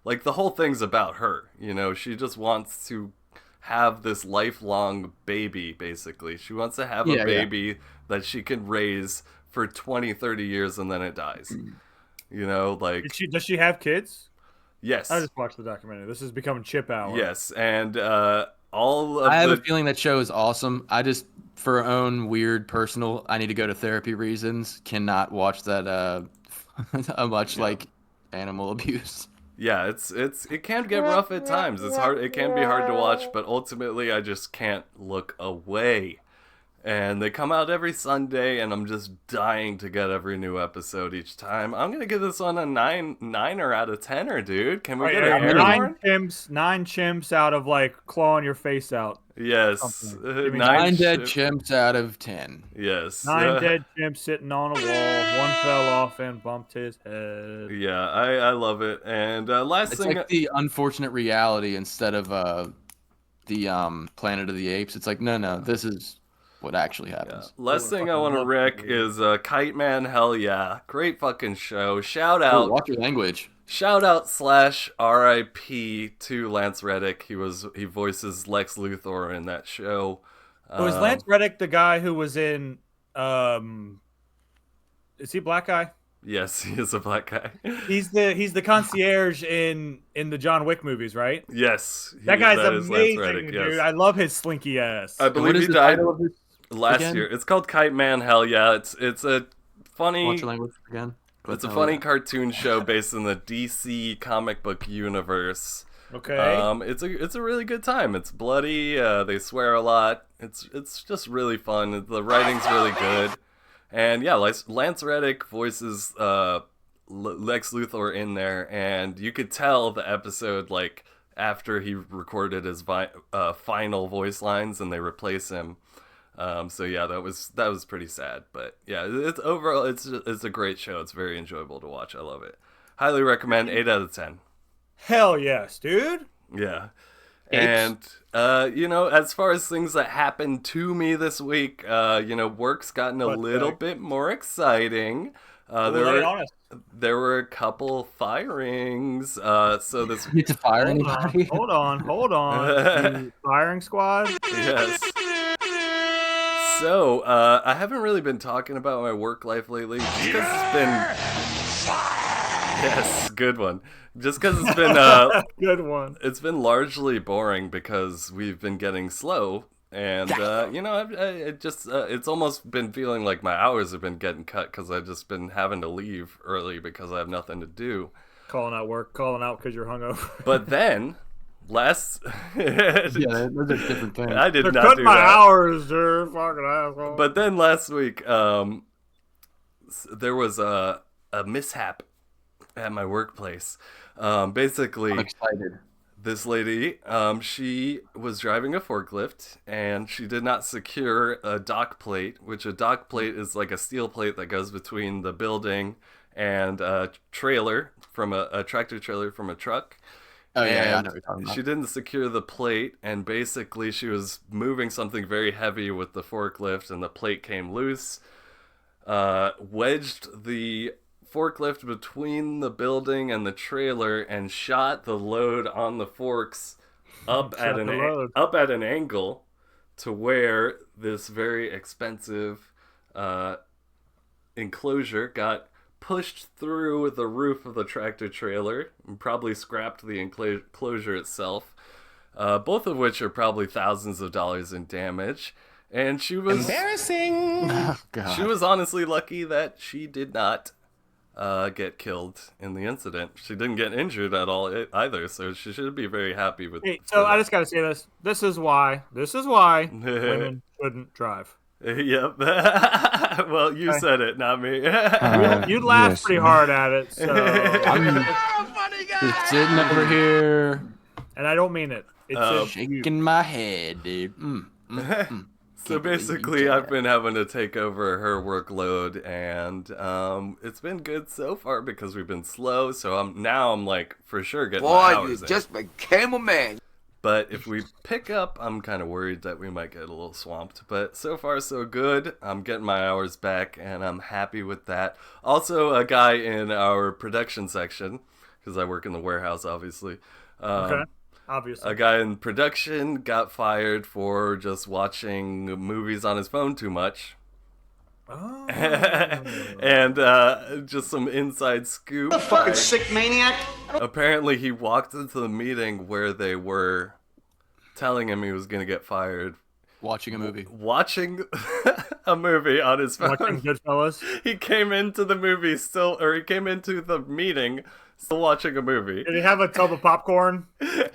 like the whole thing's about her. She just wants to have this lifelong baby, basically. She wants to have a baby that she can raise for 20, 30 years and then it dies. Like Does she have kids? yes. I just watched the documentary. This is becoming chip hour. Yes, and all of I have the a feeling that show is awesome. I just, for own weird personal, I need to go to therapy reasons, cannot watch that much like animal abuse. Yeah, it can get rough at times. It can be hard to watch, but ultimately I just can't look away. And they come out every Sunday, and I'm just dying to get every new episode each time. I'm gonna give this one a 9er out of 10er, dude. Can we get an air horn? Nine chimps out of like clawing your face out. Yes, Something. Give me 9 dead chim- chimps out of 10. Yes, 9 dead chimps sitting on a wall. One fell off and bumped his head. Yeah, I love it. And last It's thing, like the unfortunate reality instead of the Planet of the Apes. It's like no, this is what actually happens. last thing I want to wreck is Kite Man. Hell yeah, great fucking show. Shout Oh, out. watch your language. Shout out / RIP to Lance Reddick. He voices Lex Luthor in that show. Was Lance Reddick the guy who was in? Is he a black guy? Yes, he is a black guy. He's the concierge in the John Wick movies, right? Yes, That guy's that is Lance amazing, Reddick, dude. yes. I love his slinky ass. I What believe is he the died title of this last again? year. It's called Kite Man. Hell yeah, it's a funny. Watch your language again. It's a Oh, funny yeah. cartoon show based in the DC comic book universe. Okay. It's a really good time. It's bloody. They swear a lot. It's just really fun. The writing's really good, and yeah, Lance Reddick voices Lex Luthor in there, and you could tell the episode like after he recorded his final voice lines, and they replace him. So yeah, that was pretty sad, but yeah, it's overall it's a great show. It's very enjoyable to watch. I love it. Highly recommend. 8 out of 10. Hell yes, dude. Yeah. Apes. And as far as things that happened to me this week, work's gotten a What's little that? bit more exciting. Lay it on us. There were a couple firings. So this You need to fire anybody? Hold on. You firing squad. yes. So, I haven't really been talking about my work life lately just because it's been... Yes, good one. Just because it's been... Good one. It's been largely boring because we've been getting slow. And, it's almost been feeling like my hours have been getting cut because I've just been having to leave early because I have nothing to do. Calling out work. Calling out because you're hungover. But then... Last, Yeah, those are different things. I did They're not cutting do my that. hours, dude. Fucking asshole. But then last week, there was a mishap at my workplace. Basically, I'm excited. this lady, she was driving a forklift and she did not secure a dock plate, which a dock plate is like a steel plate that goes between the building and a trailer from a tractor trailer from a truck. Oh yeah, I know and what you're talking about. she didn't secure the plate, and basically she was moving something very heavy with the forklift, and the plate came loose, wedged the forklift between the building and the trailer, and shot the load on the forks up Shot the load. up at an angle to where this very expensive enclosure got pushed through the roof of the tractor trailer and probably scrapped the enclosure itself, both of which are probably thousands of dollars in damage. And she was Embarrassing. Oh, God. she was honestly lucky that she did not get killed in the incident. She didn't get injured at all either, so she should be very happy with. Hey, so I just gotta say this. This is why women shouldn't drive. Yep. Well, you said it, not me. You laughed Yes. pretty hard at it, so I'm just sitting over here, and I don't mean it. It's shaking my head, dude. So basically, I've been having to take over her workload, and it's been good so far because we've been slow. So I'm like for sure getting my hours in. just became a man. But if we pick up, I'm kind of worried that we might get a little swamped. But so far, so good. I'm getting my hours back, and I'm happy with that. Also, a guy in our production section, because I work in the warehouse, obviously. okay. Obviously. A guy in production got fired for just watching movies on his phone too much. Oh. And just some inside scoop. Fucking sick maniac. Apparently, he walked into the meeting where they were telling him he was going to get fired, Watching a movie. watching a movie on his phone. Watching Goodfellas. He came into the movie he came into the meeting still watching a movie. Did he have a tub of popcorn?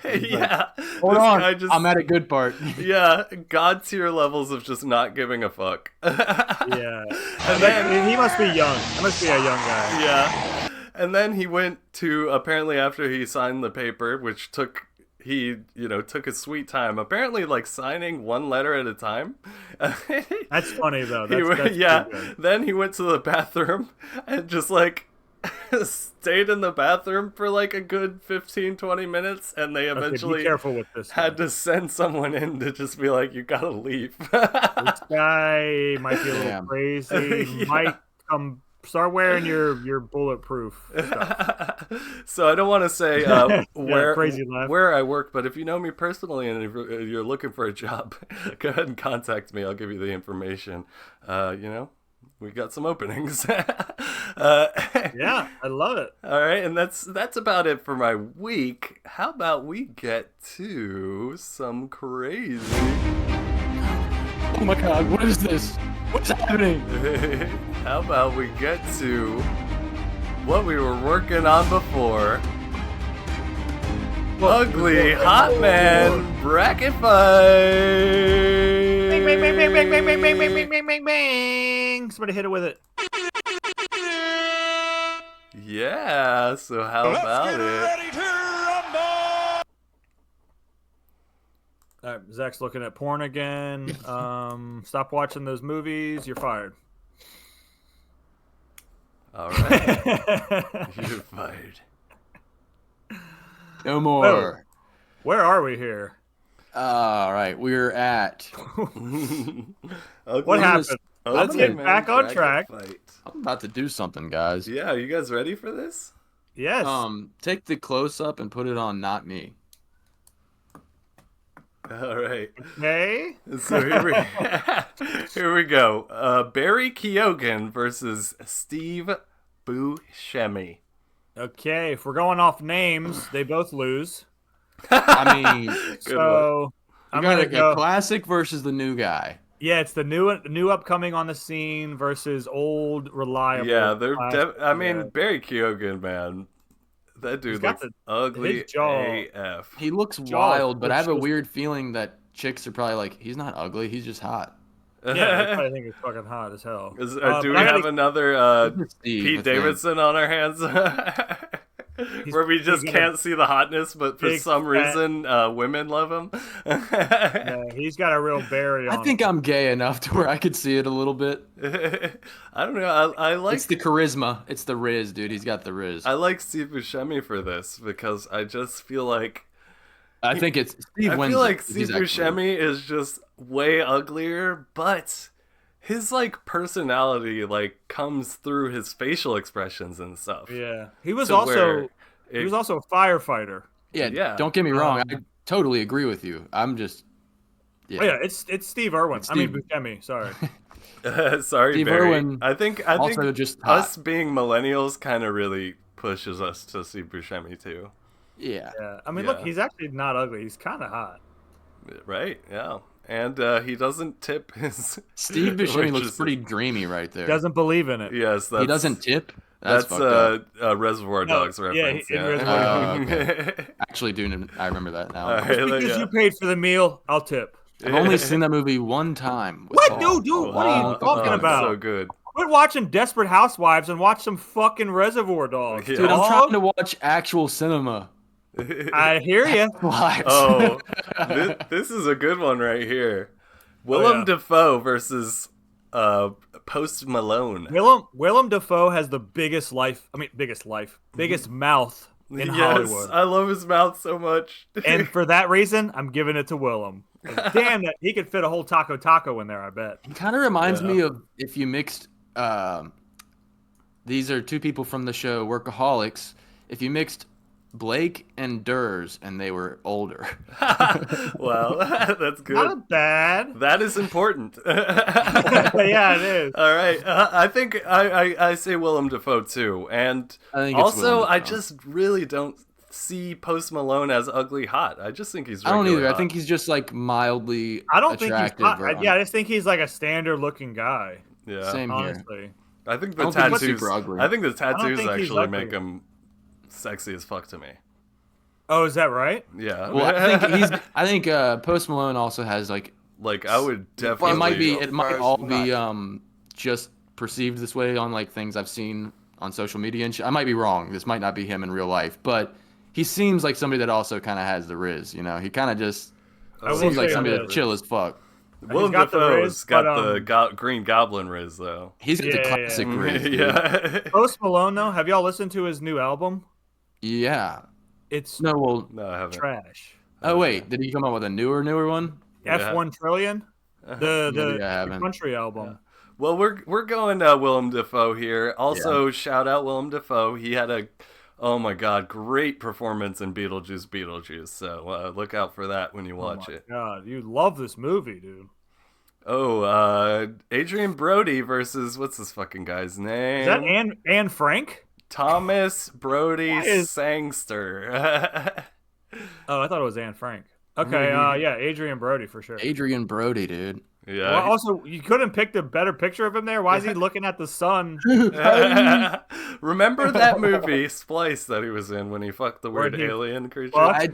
Yeah. Hold This on, guy just- I'm at a good part. Yeah, God tier levels of just not giving a fuck. Yeah. And then, He must be young. He must be a young guy. yeah. And then he went to, apparently after he signed the paper, which took his sweet time, apparently like signing one letter at a time. That's funny though. He That's went- yeah. pretty good. Then he went to the bathroom and just like stayed in the bathroom for like a good 15-20 minutes, and they Okay, eventually be careful with this. had to send someone in to just be like, you gotta leave. This guy might be a little Damn. crazy. Yeah. Might start wearing your bulletproof stuff. So I don't want to say crazy laugh. where I work, but if you know me personally and if you're looking for a job, go ahead and contact me. I'll give you the information. We got some openings. Yeah, I love it. All right, and that's about it for my week. How about we get to some crazy? Oh my God, what is this? What's happening? How about we get to what we were working on before? Ugly Hot Man Bracket Fight! Bang, bang, bang, bang, bang, bang, bang, bang, bang, bang, bang, bang, bang. Somebody hit it with it. Yeah, so how about it? All right, Zach's looking at porn again. Stop watching those movies. You're fired. All right, you're fired. No more. Where are we here? All right, we're at. What happened? Let's get back on track. Fight. I'm about to do something, guys. Yeah, you guys ready for this? Yes. Take the close up and put it on not me. All right. Okay. So here we go. Barry Keoghan versus Steve Buscemi. Okay. If we're going off names, they both lose. I mean, So you I'm got gonna go. a classic versus the new guy. Yeah, it's the new upcoming on the scene versus old reliable. Yeah, they're. classic. I mean, Yeah. Barry Keoghan, man, that dude got looks ugly his jaw. AF. He looks Jaw wild, but I have a looks- weird feeling that chicks are probably like, he's not ugly, he's just hot. Yeah, they probably think it's fucking hot as hell. Do but we I gotta- have another Steve, I Pete think. Davidson on our hands? Where we just he's got a can't see the hotness, but for big some fat- reason, women love him. Yeah, he's got a real berry on I think I'm gay enough to where I could see it a little bit. I don't know. I like It's the charisma. It's the Riz, dude. He's got the Riz. I like Steve Buscemi for this because I just feel like I think it's Steve I wins feel it, like 'cause Steve he's actually- Buscemi is just way uglier, but his like personality like comes through his facial expressions and stuff. Yeah, he was To where also he was also a firefighter. Yeah, Yeah. don't get me wrong. I totally agree with you. I'm just. Oh, yeah, it's Steve Irwin. It's I mean Steve. Buscemi. Sorry. Sorry, Steve Barry. Irwin I think also just hot. us being millennials kind of really pushes us to see Buscemi too, Yeah. Yeah, I mean, look, Yeah. he's actually not ugly. He's kind of hot. right? Yeah, and he doesn't tip his. Steve Buscemi looks waitresses. pretty dreamy right there. Doesn't believe in it. Yes, that's, He doesn't tip. That's That's fucked up. a Reservoir No, Dogs yeah, reference. in Yeah, Reservoir Actually, dude, I remember that now. Alright, Because yeah. you paid for the meal, I'll tip. I've only seen that movie one time. with What, Paul. dude? What are you Oh, talking it's about? So good. Quit watching Desperate Housewives and watch some fucking Reservoir Dogs. Yeah. Dude, I'm dog. trying to watch actual cinema. I hear you. Lives. Oh, this is a good one right here. Willem yeah. Dafoe versus Post Malone. Willem Dafoe has the biggest mouth in Yes, Hollywood. I love his mouth so much. And for that reason, I'm giving it to Willem. Damn, that he could fit a whole taco in there, I bet. It kind of reminds me of if you mixed. These are two people from the show Workaholics. If you mixed Blake and Durs and they were older. Well, that's good. Not bad. That is important. Yeah, it is. All right, I think I say Willem Dafoe too, and I think it's also Willem I Dafoe. just really don't see Post Malone as ugly hot. I just think he's. I don't regular either. I hot. think he's just like mildly I don't think he's attractive. hot. or Yeah, I just think he's like a standard looking guy. Yeah. Same here. Honestly. I think I the don't think he's tattoos. super ugly. I think the tattoos think he's actually ugly. make him sexy as fuck to me. Oh, is that right? Yeah. Well, I think Post Malone also has like like I would definitely. it might all be just perceived this way on like things I've seen on social media and shit. I might be wrong. This might not be him in real life, but he seems like somebody that also kind of has the Riz. You know, he kind of just will seems like say somebody that. that's chill as fuck. Willem got the Dafoe's Riz, got but, the Green Goblin Riz though. He's got the Yeah, classic Riz. dude. Yeah. Post Malone, though, have y'all listened to his new album? Yeah. It's No, well. No, I haven't. trash. Oh wait, did he come out with a newer one? Yeah. F1 Trillion, the Maybe I haven't. country album. Well, we're going Willem Dafoe here. Also, shout out Willem Dafoe. He had a, oh my god, great performance in Beetlejuice. So look out for that when you watch it. God, you love this movie, dude. Oh, Adrian Brody versus what's this fucking guy's name? Is that Anne Frank? Thomas Brody is- Sangster. Oh, I thought it was Anne Frank. Okay, yeah, Adrian Brody for sure. Adrian Brody, dude. Yeah. Well, also, you couldn't pick a better picture of him there. Why is he looking at the sun? Remember that movie Splice that he was in when he fucked the Where weird he alien creature? fucked I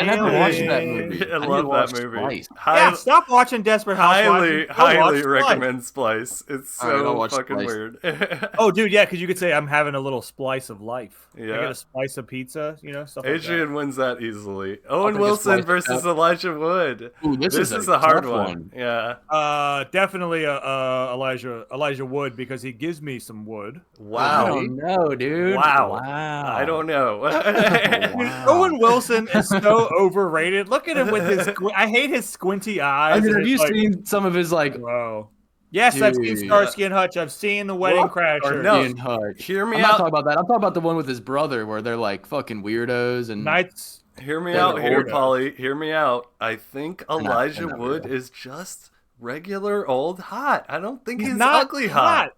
never watched that alien. movie. I need love to watch that movie. Splice. Yeah, stop watching Desperate Housewives. Highly Go watch Splice. recommend Splice. It's All right, I'll so watch fucking Splice. weird. Oh, dude, yeah, because you could say I'm having a little splice of life. I Yeah. get a slice of pizza, stuff like Adrian wins that easily. Owen take a Wilson slice versus of that. Elijah Wood. Ooh, this is a hard tough one. Yeah. that. Definitely Elijah Wood because he gives me some wood. I Wow. don't know, dude. Wow. Wow. I don't know. Dude, Owen Wilson is so overrated. Look at him with his. I hate his squinty eyes. I mean, and have you it's like, seen some of his like Bro. Yes, I've seen Dude. Starsky and Hutch. I've seen The Wedding Crasher. No. Ian Hutch? Hear me I'm not out. talking about that. I'm talking about the one with his brother where they're like fucking weirdos and Nights. Hear me They're out here, older. Polly. Hear me out. I think not- Elijah they're not Wood real. is just regular old hot. I don't think he's not ugly hot.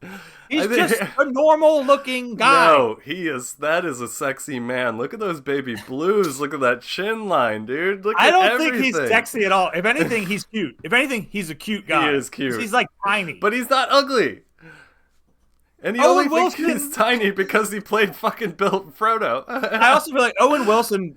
He's I think- just a normal looking guy. No, he is. That is a sexy man. Look at those baby blues. Look at that chin line, dude. Look I at don't everything. think he's sexy at all. If anything, he's cute. If anything, he's a cute guy. He is cute. He's like tiny. But he's not ugly. And you Owen only think Wilson- he's tiny because he played fucking Bill Frodo. I also feel like Owen Wilson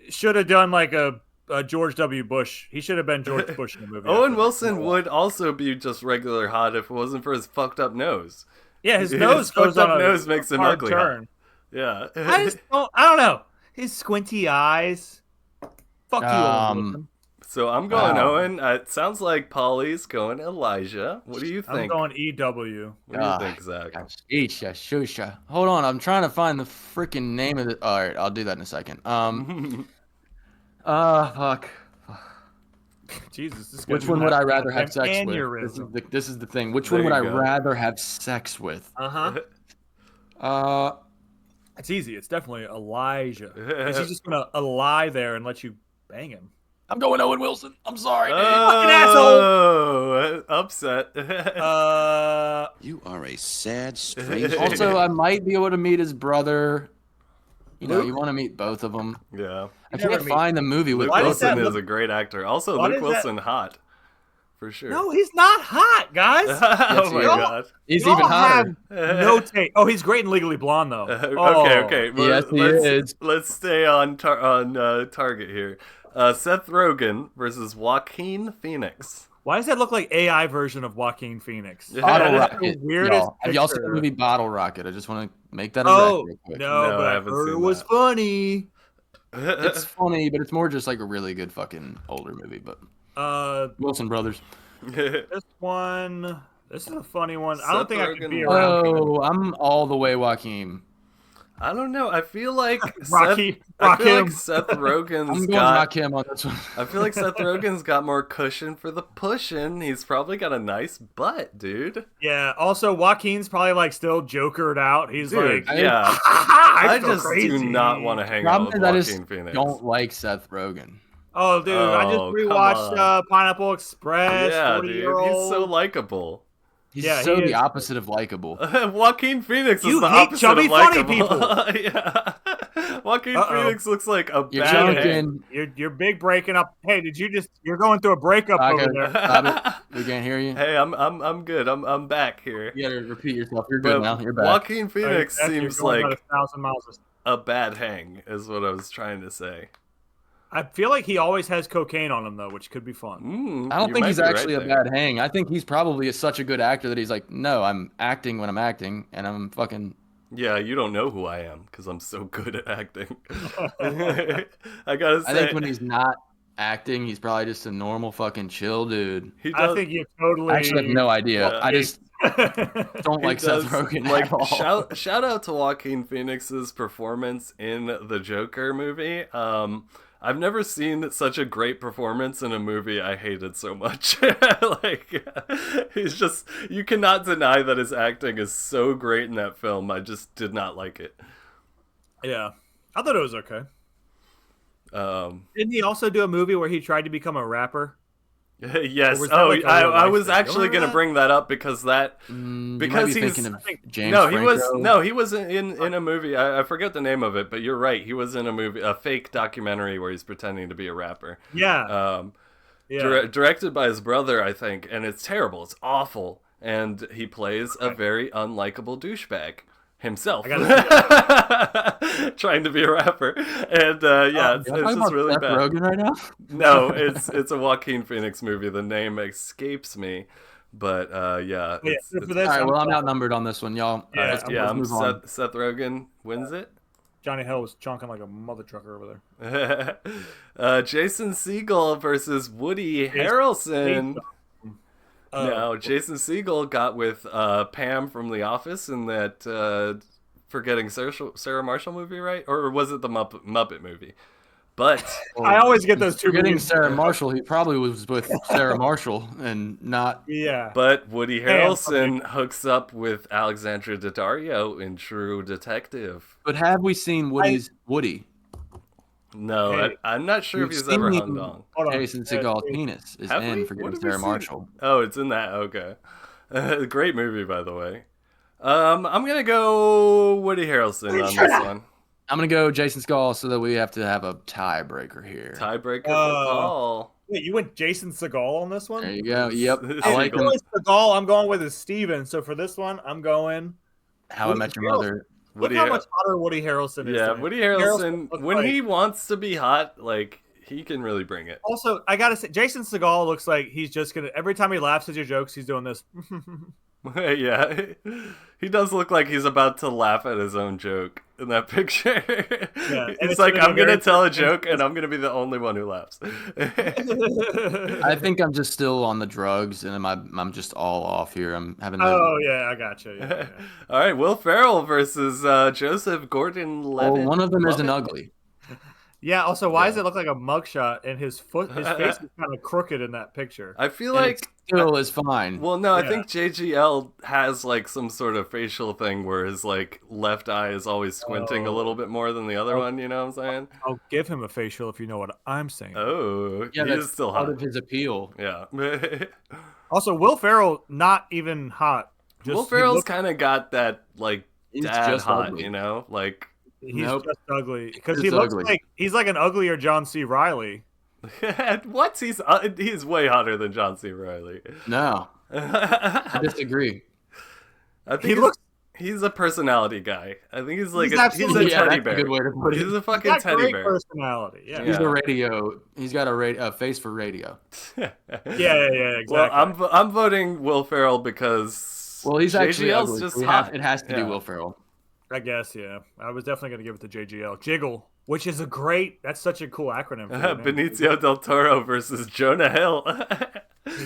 should have done like a George W. Bush. He should have been George Bush in the movie. Owen Wilson would also be just regular hot if it wasn't for his fucked up nose. Yeah, his His nose goes fucked up on a nose makes him hard ugly. turn. Yeah. I don't know. His squinty eyes. Fuck you, Owen Wilson. So I'm going Wow. Owen. It sounds like Polly's going Elijah. What do you I'm think? going EW. What do you think, Zach? Isha, shusha. Hold on, I'm trying to find the freaking name of it. All right, I'll do that in a second. Fuck. Jesus, this Which one would I rather have sex with? This is the thing. Which one would I rather have sex with? It's easy. It's definitely Elijah. Is he just gonna lie there and let you bang him? I'm going Owen Wilson. I'm sorry, dude. Fucking asshole. Oh, upset. You are a sad stranger. Also, I might be able to meet his brother. You know, you want to meet both of them. Yeah. I can't find the movie with Luke Why does both of that Wilson them. is a great actor. Also, Why Luke does that- Wilson hot. For sure. No, he's not hot, guys. Oh my he is. god. He's Y'all even hotter. have no take. Oh, he's great in Legally Blonde, though. Okay. Well, Yes, he is. Let's stay on target here. Seth Rogen versus Joaquin Phoenix. Why does that look like AI version of Joaquin Phoenix? Bottle The Rocket. weirdest Y'all. Have y'all seen the picture. movie Bottle Rocket? I just want to make that a Oh, record real quick. no, No, but I I haven't heard it seen was that. funny. It's funny, but it's more just like a really good fucking older movie. But Wilson Brothers. This is a funny one. I don't Seth think I can be Rogen. around. Oh, I'm all the way Joaquin. I don't know. I feel like Rocky, I feel like Rakim. Seth I'm Rogen's going got. Rakim on this one. I feel like Seth Rogen's got more cushion for the pushing. He's probably got a nice butt, dude. Yeah. Also, Joaquin's probably like still jokered out. He's Dude, like, yeah. I I just do not want to hang out Problem with is I Joaquin just Phoenix. don't like Seth Rogen. Oh, dude, I just Oh, come rewatched on. Pineapple Express. Yeah, 40 dude, year he's old. so likable. He's Yeah, so he the is. opposite of likable. Joaquin Phoenix is You the hate opposite chubby, of funny likable. Yeah. Joaquin Phoenix looks like a You're bad joking. You're big breaking up. Hey, you're going through a breakup Okay, over there? stop it. We can't hear you. Hey, I'm good. I'm back here. You gotta repeat yourself. You're good But now. You're back. Joaquin Phoenix You're seems going about like 1,000 miles. a bad hang, is what I was trying to say. I feel like he always has cocaine on him though, which could be fun. I don't you think might he's be right actually a there. bad hang. I think he's probably such a good actor that he's like, no, I'm acting when I'm acting, and I'm fucking. Yeah, you don't know who I am because I'm so good at acting. I gotta say, I think when he's not acting, he's probably just a normal fucking chill dude. he does, I think you totally. I actually have no idea. Yeah. I just don't he like Seth does, Rogen like, at all. shout out to Joaquin Phoenix's performance in the Joker movie. I've never seen such a great performance in a movie I hated so much. Like, he's just, you cannot deny that his acting is so great in that film. I just did not like it. Yeah, I thought it was okay. Didn't he also do a movie where he tried to become a rapper? Yes. Or was that Oh, like a I real-life was thing? actually Remember going to that? bring that up because that You might because be he's thinking of James no, Franco. he was in a movie. I forget the name of it, but you're right. He was in a movie, a fake documentary where he's pretending to be a rapper. Yeah. Yeah. Directed by his brother, I think, and it's terrible. It's awful, and he plays a very unlikable douchebag himself, trying to be a rapper, and it's just really Seth bad. Rogen right now? No, it's a Joaquin Phoenix movie. The name escapes me, but yeah. It's, for it's, this, All right, well, I'm outnumbered on this one, y'all. Yeah, Let's yeah, move on. Seth Rogen wins it. Johnny Hill was chonking like a mother trucker over there. Jason Segel versus Woody Harrelson. No, Jason Segel got with Pam from The Office in that Forgetting Sarah Marshall movie, right? Or was it the Muppet movie? But I always get those two. Forgetting movies. Sarah Marshall, he probably was with Sarah Marshall and not. Yeah. but Woody Pam, Harrelson hooks up with Alexandra Daddario in True Detective. But have we seen Woody? No, Hey, I'm not sure if we've he's ever seen- hung on. Hold on. Jason Segal's penis is Have we? in What Forgetting have we Sarah seen? Marshall. Oh, it's in that. Okay, great movie, by the way. I'm gonna go Woody Harrelson on this one. I'm gonna go Jason Segal so that we have to have a tiebreaker here. Tiebreaker for Paul. Wait, you went Jason Segal on this one? There you go. Yep. If I If like you him. went Segal, I'm going with is Steven. So for this one, I'm going. How I Met Your Mother. Look Woody how Har- much hotter Woody Harrelson is. Yeah, than him. Woody Harrelson, looks when like- he wants to be hot, like, he can really bring it. Also, I gotta say, Jason Segal looks like he's just gonna. Every time he laughs at your jokes, he's doing this. Yeah, he does look like he's about to laugh at his own joke in that picture. Yeah, and He's it's like, gonna be I'm gonna very tell a joke, and I'm gonna be the only one who laughs. I think I'm just still on the drugs, and I'm just all off here. I'm having. Oh yeah, I gotcha. Yeah. All right, Will Ferrell versus Joseph Gordon-Levitt. One of them is an ugly. Yeah. Also, why does it look like a mugshot and his face is kind of crooked in that picture? I feel And like it still is fine. Well, no, I Yeah. think JGL has like some sort of facial thing where his like left eye is always squinting a little bit more than the other one. You know what I'm saying? I'll give him a facial if you know what I'm saying. Oh, Yeah, he that's is still part hot. of his appeal. Yeah. Also, Will Ferrell not even hot. Will he Ferrell's looks- kind of got that like He's dad just hot, ugly. you know, like. He's Nope. just ugly because Just he looks ugly. like he's like an uglier John C. Riley. What? He's way hotter than John C. Reilly. No, I disagree. I think He looks he's a personality guy. I think he's like He's he's a absolutely- Yeah, teddy that's a bear. good way to put it. He's a fucking got teddy great bear. personality. Yeah. He's Yeah. a radio. He's got a face for radio. Yeah, exactly. Well, I'm voting Will Ferrell because Well, he's actually JGL's ugly. just so hot. it has to be Yeah. Will Ferrell. I guess, yeah. I was definitely going to give it to JGL. Jiggle, which is that's such a cool acronym. For your name. Benicio del Toro versus Jonah Hill.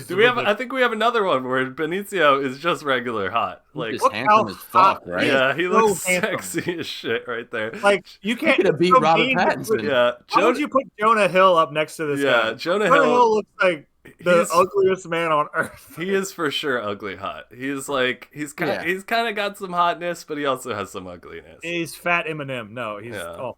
Do we have? I think we have another one where Benicio is just regular hot. Like, He's Look handsome how as fuck, hot right? yeah, he so looks handsome. sexy as shit right there. Like, you can't could have beat so Robert mean to Pattinson. put- Yeah, How would you put Jonah Hill up next to this Yeah, guy? Jonah Hill- looks like the he's- ugliest man on earth. He is for sure ugly hot. He's like he's kind of got some hotness, but he also has some ugliness. He's fat Eminem. No, he's Yeah.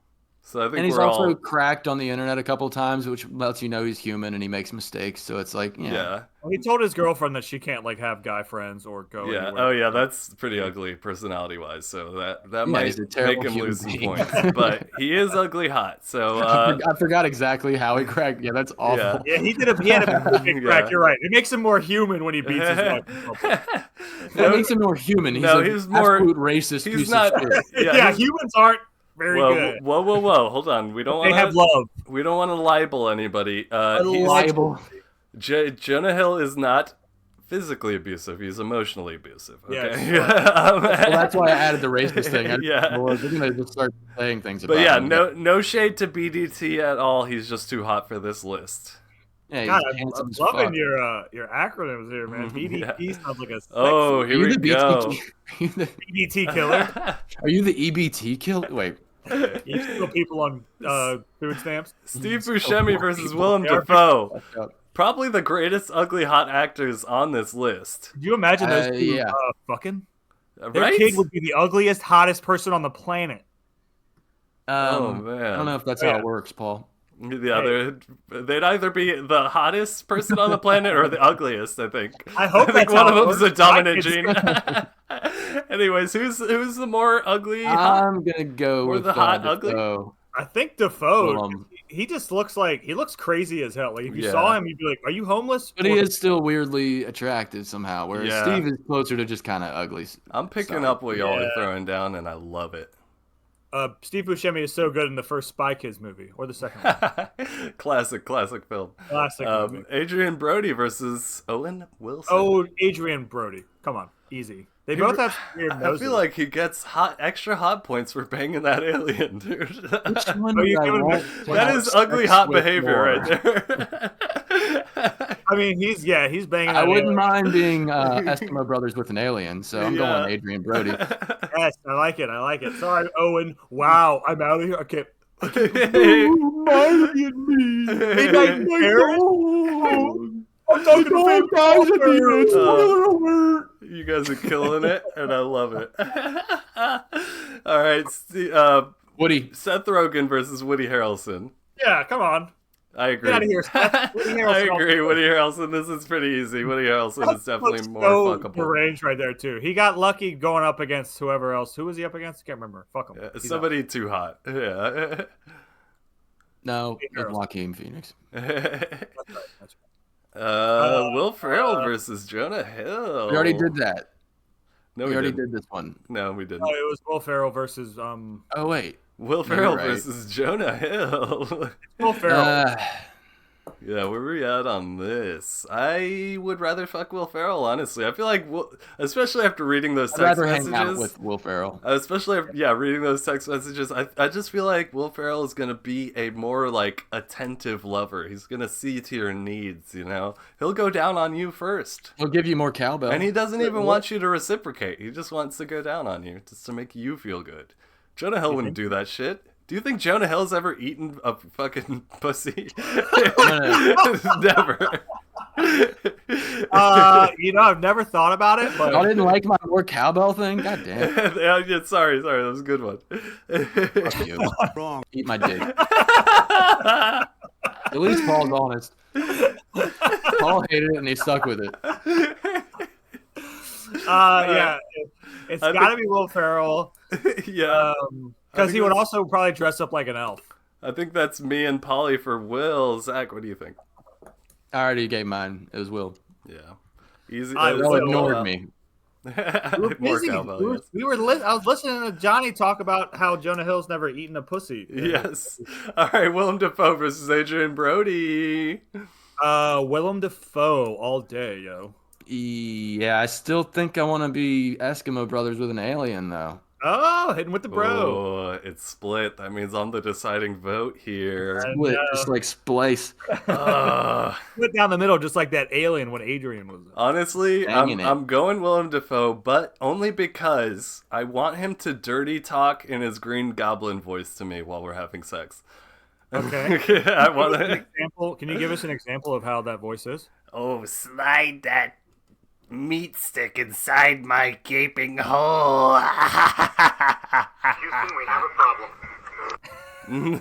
So I think And he's we're also all cracked on the internet a couple times, which lets you know he's human and he makes mistakes. So it's like, yeah. He told his girlfriend that she can't like have guy friends or go. Yeah. anywhere. Oh, yeah. That's pretty ugly personality wise. So that might he's a make terrible him lose some human points. being. But he is ugly hot. So I forgot exactly how he cracked. Yeah, that's awful. Yeah. Yeah, he had a big crack. Yeah. You're right. It makes him more human when he beats his wife. That makes him more human. He's No, an he's more- absolute racist he's piece not- of shit. Yeah, he's- humans aren't very Whoa, good. whoa! Hold on. We don't They have want love. to. We don't want to libel anybody. He's, Liable. Jonah Hill is not physically abusive. He's emotionally abusive. Okay. Yes. Well, that's why I added the racist thing. Yeah. We're gonna just start saying things about But yeah, him. no shade to BDT at all. He's just too hot for this list. Yeah, he's God, handsome I'm as loving fuck. your acrograms here, man. BDT sounds like a sex Oh, Are here you we the go. BDT killer. Are you the EBT killer? Wait. You kill people on food stamps. Steve Buscemi versus Willem They are Dafoe. Fucked up. Probably the greatest ugly hot actors on this list. Could you imagine those two Yeah. fucking? Their Right? kid would be the ugliest, hottest person on the planet. Oh, I man. don't know if that's Yeah. how it works, Paul. Yeah, they'd either be the hottest person on the planet or the ugliest, I think. I hope I think that's one how of it them's a works. dominant My gene. Anyways, who's the more ugly? I'm gonna go Or with the hot ugly? Defoe. I think Defoe. Willem. He just looks like he looks crazy as hell. Like if you Yeah. saw him, you'd be like, "Are you homeless?" But he is still weirdly attractive somehow, whereas Yeah. Steve is closer to just kind of ugly. I'm picking Sorry. up what y'all are Yeah. throwing down, and I love it. Steve Buscemi is so good in the first Spy Kids movie or the second one. classic film. Classic movie. Adrian Brody versus Owen Wilson. Oh, Adrian Brody. Come on, easy. They both have weird I noses. feel like he gets extra hot points for banging that alien, dude. Which one Are you did I giving want me- to That have is ugly sex hot with behavior more? right there. I mean, he's banging. I that wouldn't alien. mind being Eskimo Brothers with an alien, so I'm Yeah. going Adrian Brody. Yes, I like it. Sorry, Owen. Wow, I'm out of here. Okay. Hey, Marty and me. Midnight Paris. I'm talking to Fame Oh. You guys are killing it, and I love it. All right, Woody. Seth Rogen versus Woody Harrelson. Yeah, come on. I agree. Get out of here, Seth. Woody I Harrelson. agree. Woody Harrelson. This is pretty easy. Woody Harrelson is definitely Looks more so fuckable. deranged right there too. He got lucky going up against whoever else. Who was he up against? I can't remember. Fuck him. He's Somebody too hot. Yeah. No, Woody it's Harrelson. Joaquin Phoenix. out. That's right. Will Ferrell versus Jonah Hill. We already did that. No, we we already didn't. did this one. No, we didn't. Oh, it was Will Ferrell versus Oh wait. Will you're Ferrell right. versus Jonah Hill. Will Ferrell. Yeah, where we at on this? I would rather fuck Will Ferrell, honestly. I feel like, especially after reading those I'd text rather messages. hang out with Will Ferrell. Especially, reading those text messages, I just feel like Will Ferrell is going to be a more, like, attentive lover. He's going to see to your needs, you know? He'll go down on you first. He'll give you more cowbell. And he doesn't even want you to reciprocate. He just wants to go down on you, just to make you feel good. Jonah Hill wouldn't do that shit. Do you think Jonah Hill's ever eaten a fucking pussy? Never. I've never thought about it, but I didn't like my more cowbell thing. God damn. Yeah, sorry, that was a good one. Fuck you. Wrong. Eat my dick. At least Paul's honest. Paul hated it and he stuck with it. It's got to be Will Ferrell. Yeah. Because he would also probably dress up like an elf. I think that's me and Polly for Will. Zach, what do you think? I already gave mine. It was Will. Yeah. Easy. Will ignored me. More cowbell, yes. I was listening to Johnny talk about how Jonah Hill's never eaten a pussy. Yes. All right, Willem Dafoe versus Adrian Brody. Willem Dafoe all day, yo. Yeah, I still think I want to be Eskimo brothers with an alien, though. Oh, hitting with the bro. Oh, it's split. That means I'm the deciding vote here. Split, just like splice. Split down the middle, just like that alien when Adrian was. Honestly, I'm going Willem Dafoe, but only because I want him to dirty talk in his Green Goblin voice to me while we're having sex. Okay. I want example. Can you give us an example of how that voice is? Oh, slide that meat stick inside my gaping hole. Houston, we have a problem.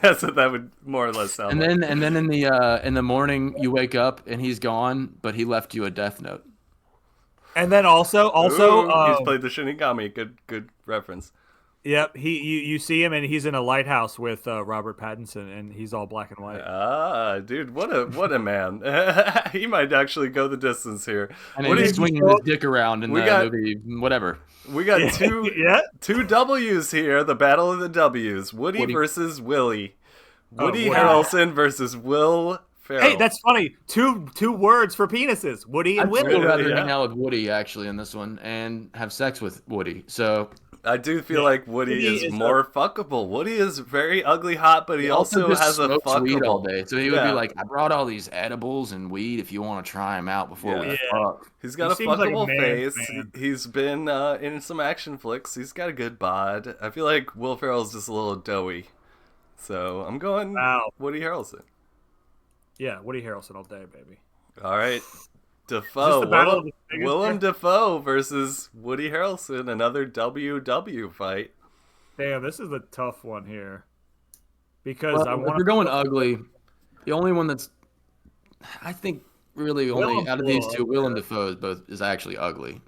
That's what that would more or less sound like. And then in the morning you wake up and he's gone, but he left you a death note. And then also, Ooh, he's played the Shinigami. Good reference. Yep, you see him and he's in a lighthouse with Robert Pattinson and he's all black and white. Ah, dude, what a man! He might actually go the distance here. And then he's swinging his dick around in the movie, whatever. We got two W's here. The battle of the W's: Woody versus Willie. Woody Harrelson versus Will Ferrell. Hey, that's funny. Two words for penises: Woody and Willie. I'd still rather hang out with Woody actually in this one and have sex with Woody. So. I do feel like Woody is more fuckable. Woody is very ugly hot, but he also has a fuckable weed all day. So he would be like, I brought all these edibles and weed if you want to try them out before we fuck. He's got a fuckable face. He's been in some action flicks. He's got a good bod. I feel like Will Ferrell's just a little doughy. So I'm going Woody Harrelson. Yeah, Woody Harrelson all day, baby. All right. Dafoe, Willem Dafoe versus Woody Harrelson, another WW fight. Damn, this is a tough one here. Because if we're going ugly, the only one that's, I think, really only out of these two, Willem Dafoe is actually ugly.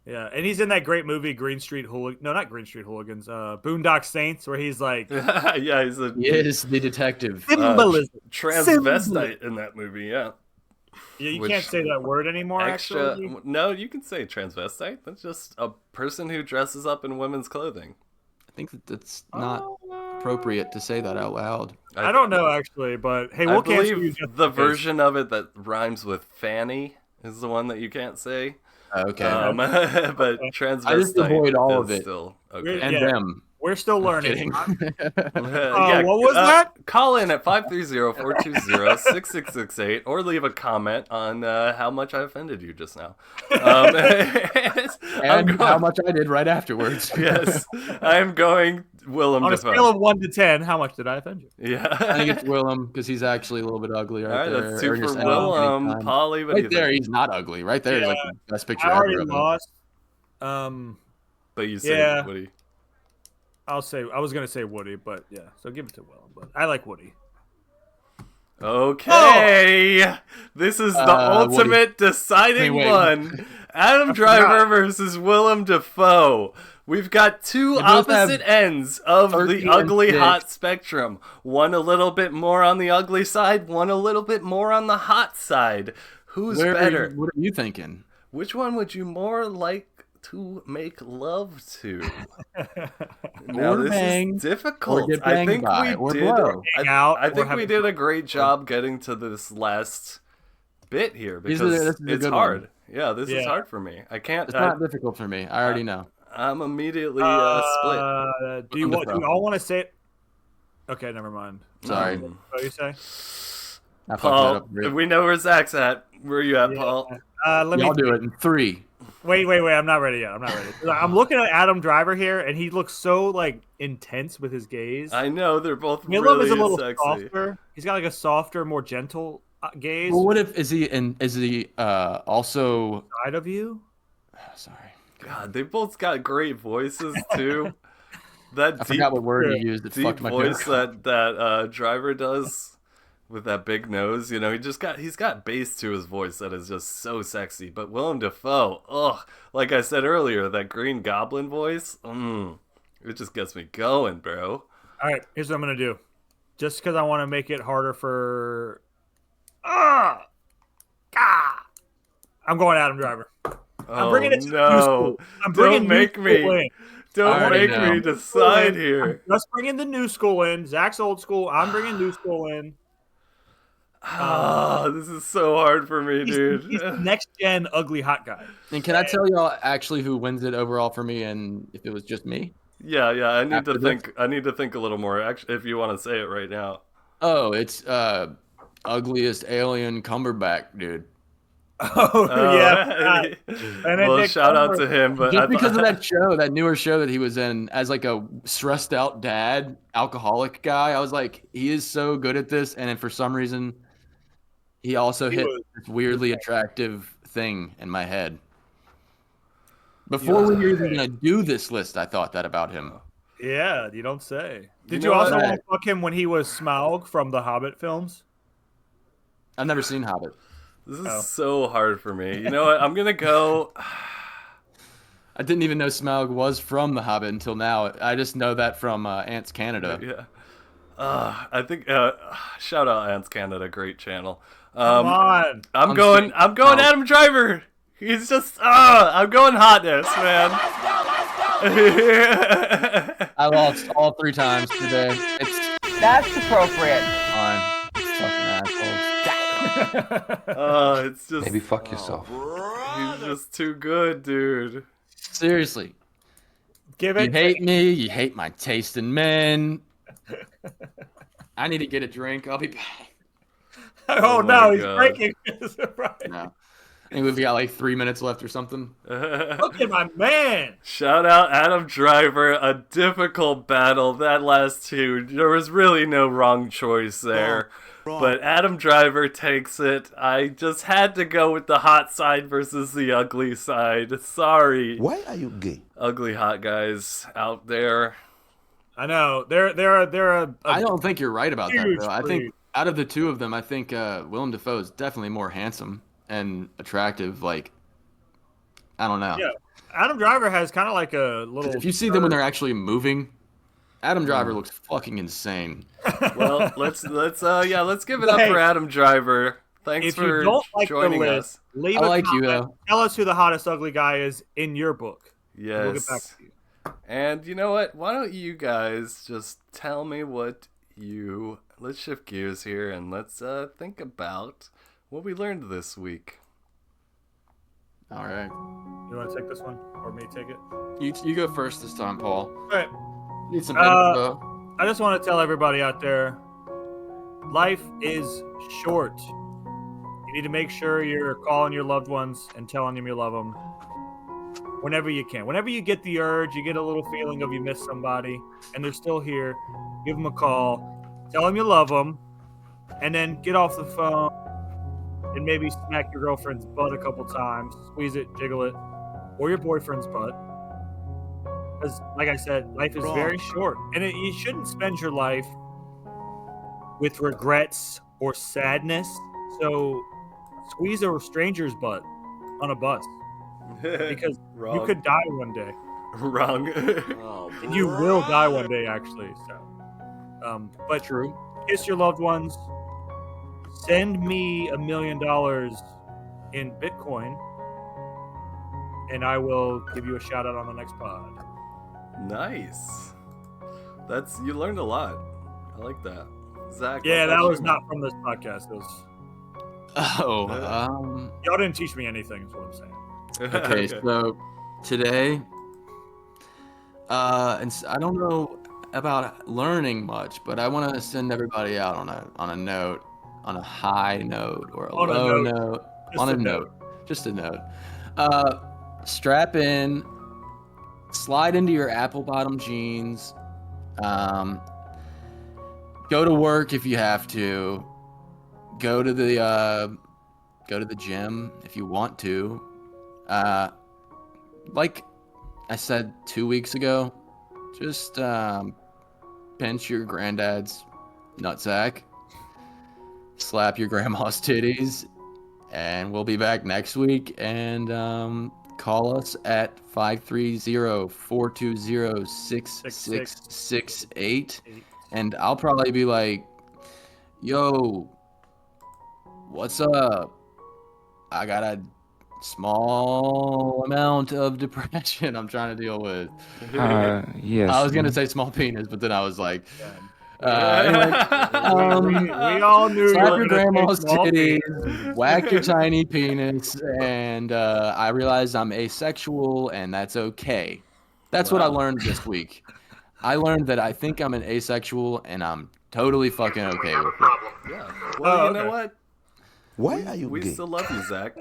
Yeah, and he's in that great movie, Green Street Hooligans. No, not Green Street Hooligans. Boondock Saints, where he's like, he is the detective, symbolism, transvestite in that movie. Yeah. Yeah, you can't say that word anymore, actually. No, you can say transvestite. That's just a person who dresses up in women's clothing. I think that's not appropriate to say that out loud. I don't know, actually, but hey, we'll cancel you. The version of it that rhymes with fanny is the one that you can't say. Okay. But transvestite I just avoid all of it. Still okay. And them. We're still learning. What was that? Call in at 530-420-6668 or leave a comment on how much I offended you just now. And how much I did right afterwards. Yes. I'm going Willem On Dafoe. a scale of 1 to 10, how much did I offend you? Yeah. I think it's Willem because he's actually a little bit ugly right there. All right, that's 2 for Willem. Polly, what do you there, think? he's not ugly. Right there is like the best picture I ever. already lost. But you said Woody. I was gonna say Woody, but yeah, so give it to Willem. But I like Woody. Okay, this is the ultimate deciding one. Adam Driver versus Willem Dafoe. We've got two opposite ends of the ugly hot spectrum. One a little bit more on the ugly side, one a little bit more on the hot side. Who's better? What are you thinking? Which one would you more like to make love to. Now Or this bang, is difficult. or get I banged think by, we or did. blow. Hang out, I or think have we a did a good great time. job getting to this last bit here This because is a it's good hard. one. Yeah, this is Yeah. hard for me. I can't. It's not difficult for me. I already know. I'm immediately split. Do you Willem Dafoe. all want to say it? Okay, never mind. Sorry. What do you say? I fucked that Paul, up. Great. we know where Zach's at. Where are you at, Yeah. Paul? Let me Y'all do it in 3. Wait. I'm not ready yet. I'm not ready. I'm looking at Adam Driver here, and he looks so like intense with his gaze. I know they're both Willem really is a little sexy. softer. He's got like a softer, more gentle gaze. Well, what if is he also? Side of you? Sorry, God, they both got great voices too. That I deep, forgot what word he used. It deep fucked my voice joke. that Driver does with that big nose. You know, he's got bass to his voice that is just so sexy. But Willem Dafoe, like I said earlier, that Green Goblin voice, it just gets me going, bro. All right, here's what I'm gonna do. Just because I want to make it harder for. I'm going Adam Driver. I'm bringing it to the new school. I'm bringing Don't make new school me. in. Don't already make know. me decide here. I'm just bringing the new school in. Zach's old school. I'm bringing new school in. This is so hard for me, dude. He's the next gen ugly hot guy. And can I tell y'all actually who wins it overall for me? And if it was just me? Yeah. I need After to this? think. I need to think a little more. Actually, if you want to say it right now. Oh, it's ugliest alien Cumberbatch, dude. Oh, yeah. Well, shout out to him. But Just because of that newer show that he was in as like a stressed out dad, alcoholic guy, I was like, he is so good at this. And then for some reason, he also hit this weirdly attractive thing in my head. Before we were even gonna do this list, I thought that about him. Yeah, you don't say. Did know you also what? want to fuck him when he was Smaug from the Hobbit films? I've never seen Hobbit. This is so hard for me. You know what? I'm gonna go. I didn't even know Smaug was from the Hobbit until now. I just know that from Ants Canada. Yeah. I think. Shout out Ants Canada, great channel. Come on. I'm going Adam Driver. He's just. I'm going hotness, man. I lost all 3 times today. That's appropriate. Fine. Fucking assholes. It's just. Maybe fuck yourself. He's just too good, dude. Seriously. Give You it. hate me. You hate my taste in men. I need to get a drink. I'll be back. Oh, Oh no, my he's God. breaking. Right. No. I think we've got like 3 minutes left or something. Look at my man. Shout out Adam Driver. A difficult battle. That last 2, there was really no wrong choice there. But Adam Driver takes it. I just had to go with the hot side versus the ugly side. Sorry. Why are you gay? Ugly hot guys out there. I know. They're a I don't think you're right about that, huge though. I breed. think out of the 2 of them, I think Willem Dafoe is definitely more handsome and attractive. Like, I don't know. Yeah. Adam Driver has kind of like a little. If you see them when they're actually moving, Adam Driver looks fucking insane. Well, let's give it up Hey, for Adam Driver. Thanks If for you don't like the joining list, us. leave I a like you, comment. though. Tell us who the hottest ugly guy is in your book. Yes. We'll get back to you. And you know what? Why don't you guys just tell me what you... Let's shift gears here and let's think about what we learned this week. All right. You want to take this one or me take it? You go first this time, Paul. All right. Need some info. I just want to tell everybody out there, life is short. You need to make sure you're calling your loved ones and telling them you love them whenever you can. Whenever you get the urge, you get a little feeling of you miss somebody and they're still here, give them a call, tell them you love them, and then get off the phone and maybe smack your girlfriend's butt a couple times, squeeze it, jiggle it, or your boyfriend's butt. Because, like I said, life is very short, and you shouldn't spend your life with regrets or sadness. So, squeeze a stranger's butt on a bus because Wrong. you could die one day. Wrong. And you will die one day, actually. So, but True. kiss your loved ones. Send me $1 million in Bitcoin, and I will give you a shout out on the next pod. Nice. You learned a lot. I like that. Zach. Yeah, that was not from this podcast. It was. Oh, Y'all didn't teach me anything, is what I'm saying. okay. So today, and I don't know about learning much, but I want to send everybody out on a note, on a high note or a low note, on a note, just a note. Strap in, slide into your apple bottom jeans. Go to work if you have to. Go to the gym if you want to. Like I said 2 weeks ago, just pinch your granddad's nutsack, slap your grandma's titties, and we'll be back next week. And call us at 530-420-6668, and I'll probably be like, yo, what's up? I got a small amount of depression I'm trying to deal with. Yes. I was going to say small penis, but then I was like, we all knew you slap were your gonna grandma's say small titties, whack your tiny penis, and I realized I'm asexual, and that's okay. That's what I learned this week. I learned that I think I'm an asexual, and I'm totally fucking okay with it. Yeah. Well, you know what? Why are you We gay? still love you, Zach.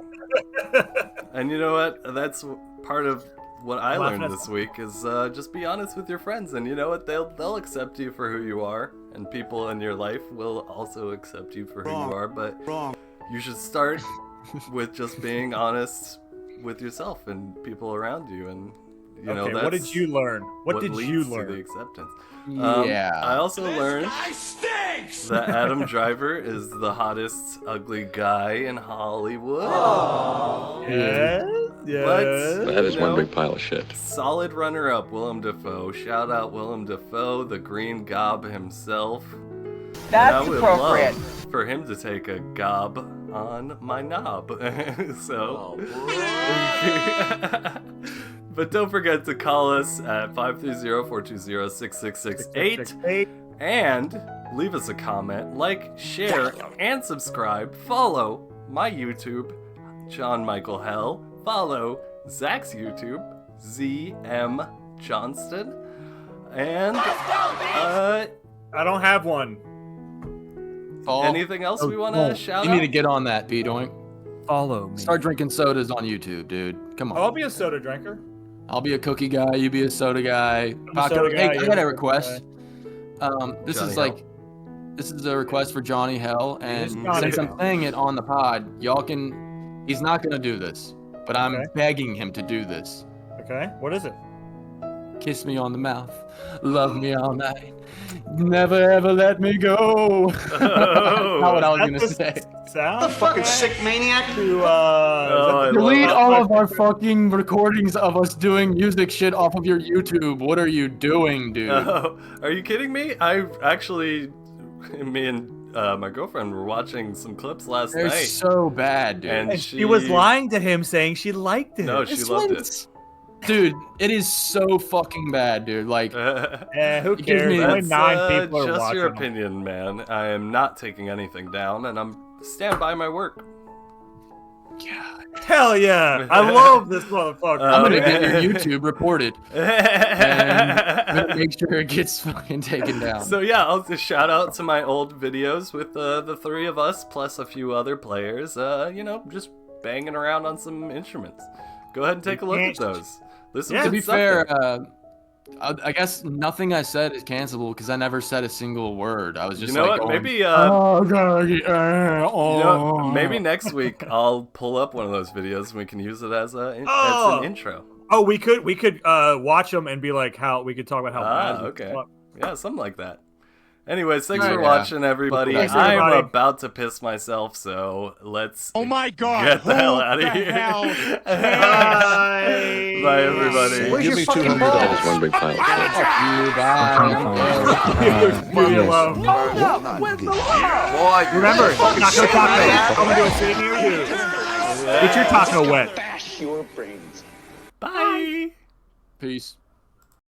And you know what? That's part of what I learned this week is just be honest with your friends, and you know what? They'll accept you for who you are, and people in your life will also accept you for who you are. But you should start with just being honest with yourself and people around you, and you know that's what did you learn? What did you leads to learn? the acceptance. Yeah. I also learned that Adam Driver is the hottest ugly guy in Hollywood. Yes. That is one big pile of shit. Solid runner-up, Willem Dafoe. Shout out Willem Dafoe, the Green Gob himself. That's I would appropriate. love for him to take a gob on my knob. So. But don't forget to call us at 530-420-6668 and leave us a comment, like, share, and subscribe. Follow my YouTube, John Michael Hell. Follow Zach's YouTube, ZM Johnston. And I don't have one. anything else we want to shout You out? need to get on that, B-Doink. Follow me. Start drinking sodas on YouTube, dude. Come on. I'll be a soda drinker. I'll be a cookie guy. You be a soda guy. a soda Hey, guy, I you're got a a cookie request. This Johnny is Hell. like, this is a request for Johnny Hell, and Johnny since I'm Hell. saying it on the pod, y'all can. He's not gonna do this, but I'm Okay. begging him to do this. Okay, what is it? Kiss me on the mouth, love me all night, never ever let me go. Not what I was gonna say. Sound Fucking sick maniac. to I love Delete it. all of our fucking recordings of us doing music shit off of your YouTube. What are you doing, dude? Oh, are you kidding me? I actually, me and my girlfriend were watching some clips last They're night. so bad, dude. And she was lying to him, saying she liked it. No, she loved it. Dude, it is so fucking bad, dude. Like, Who It gives cares? me- Only That's 9 people are just watching. your them. opinion, man. I am not taking anything down, and I'm stand by my work. Hell yeah! I love this motherfucker. I'm gonna get your YouTube reported and I'm gonna make sure it gets fucking taken down. So yeah, I'll just shout out to my old videos with the three of us plus a few other players. You know, just banging around on some instruments. Go ahead and take a look at those. Listen Yeah, to To be something. fair, I guess nothing I said is cancelable because I never said a single word. I was just You know like, what? going, Maybe oh, God, you know, maybe next week I'll pull up one of those videos and we can use it as as an intro. Oh, we could watch them and be like, how we could talk about how bad. Okay. Yeah, something like that. Anyways, thanks Yeah. for watching, everybody. Thanks, I'm everybody. about to piss myself, so let's my God! get the hell out of here. Bye, everybody. Where's Give your me fucking $200. balls? One big pile of shit. you, bye. Leave me Yes. alone. Boy, Remember, Taco Taco. I'm gonna do a sitting here, dude. Get your taco wet. Bash your brains. Bye. Peace.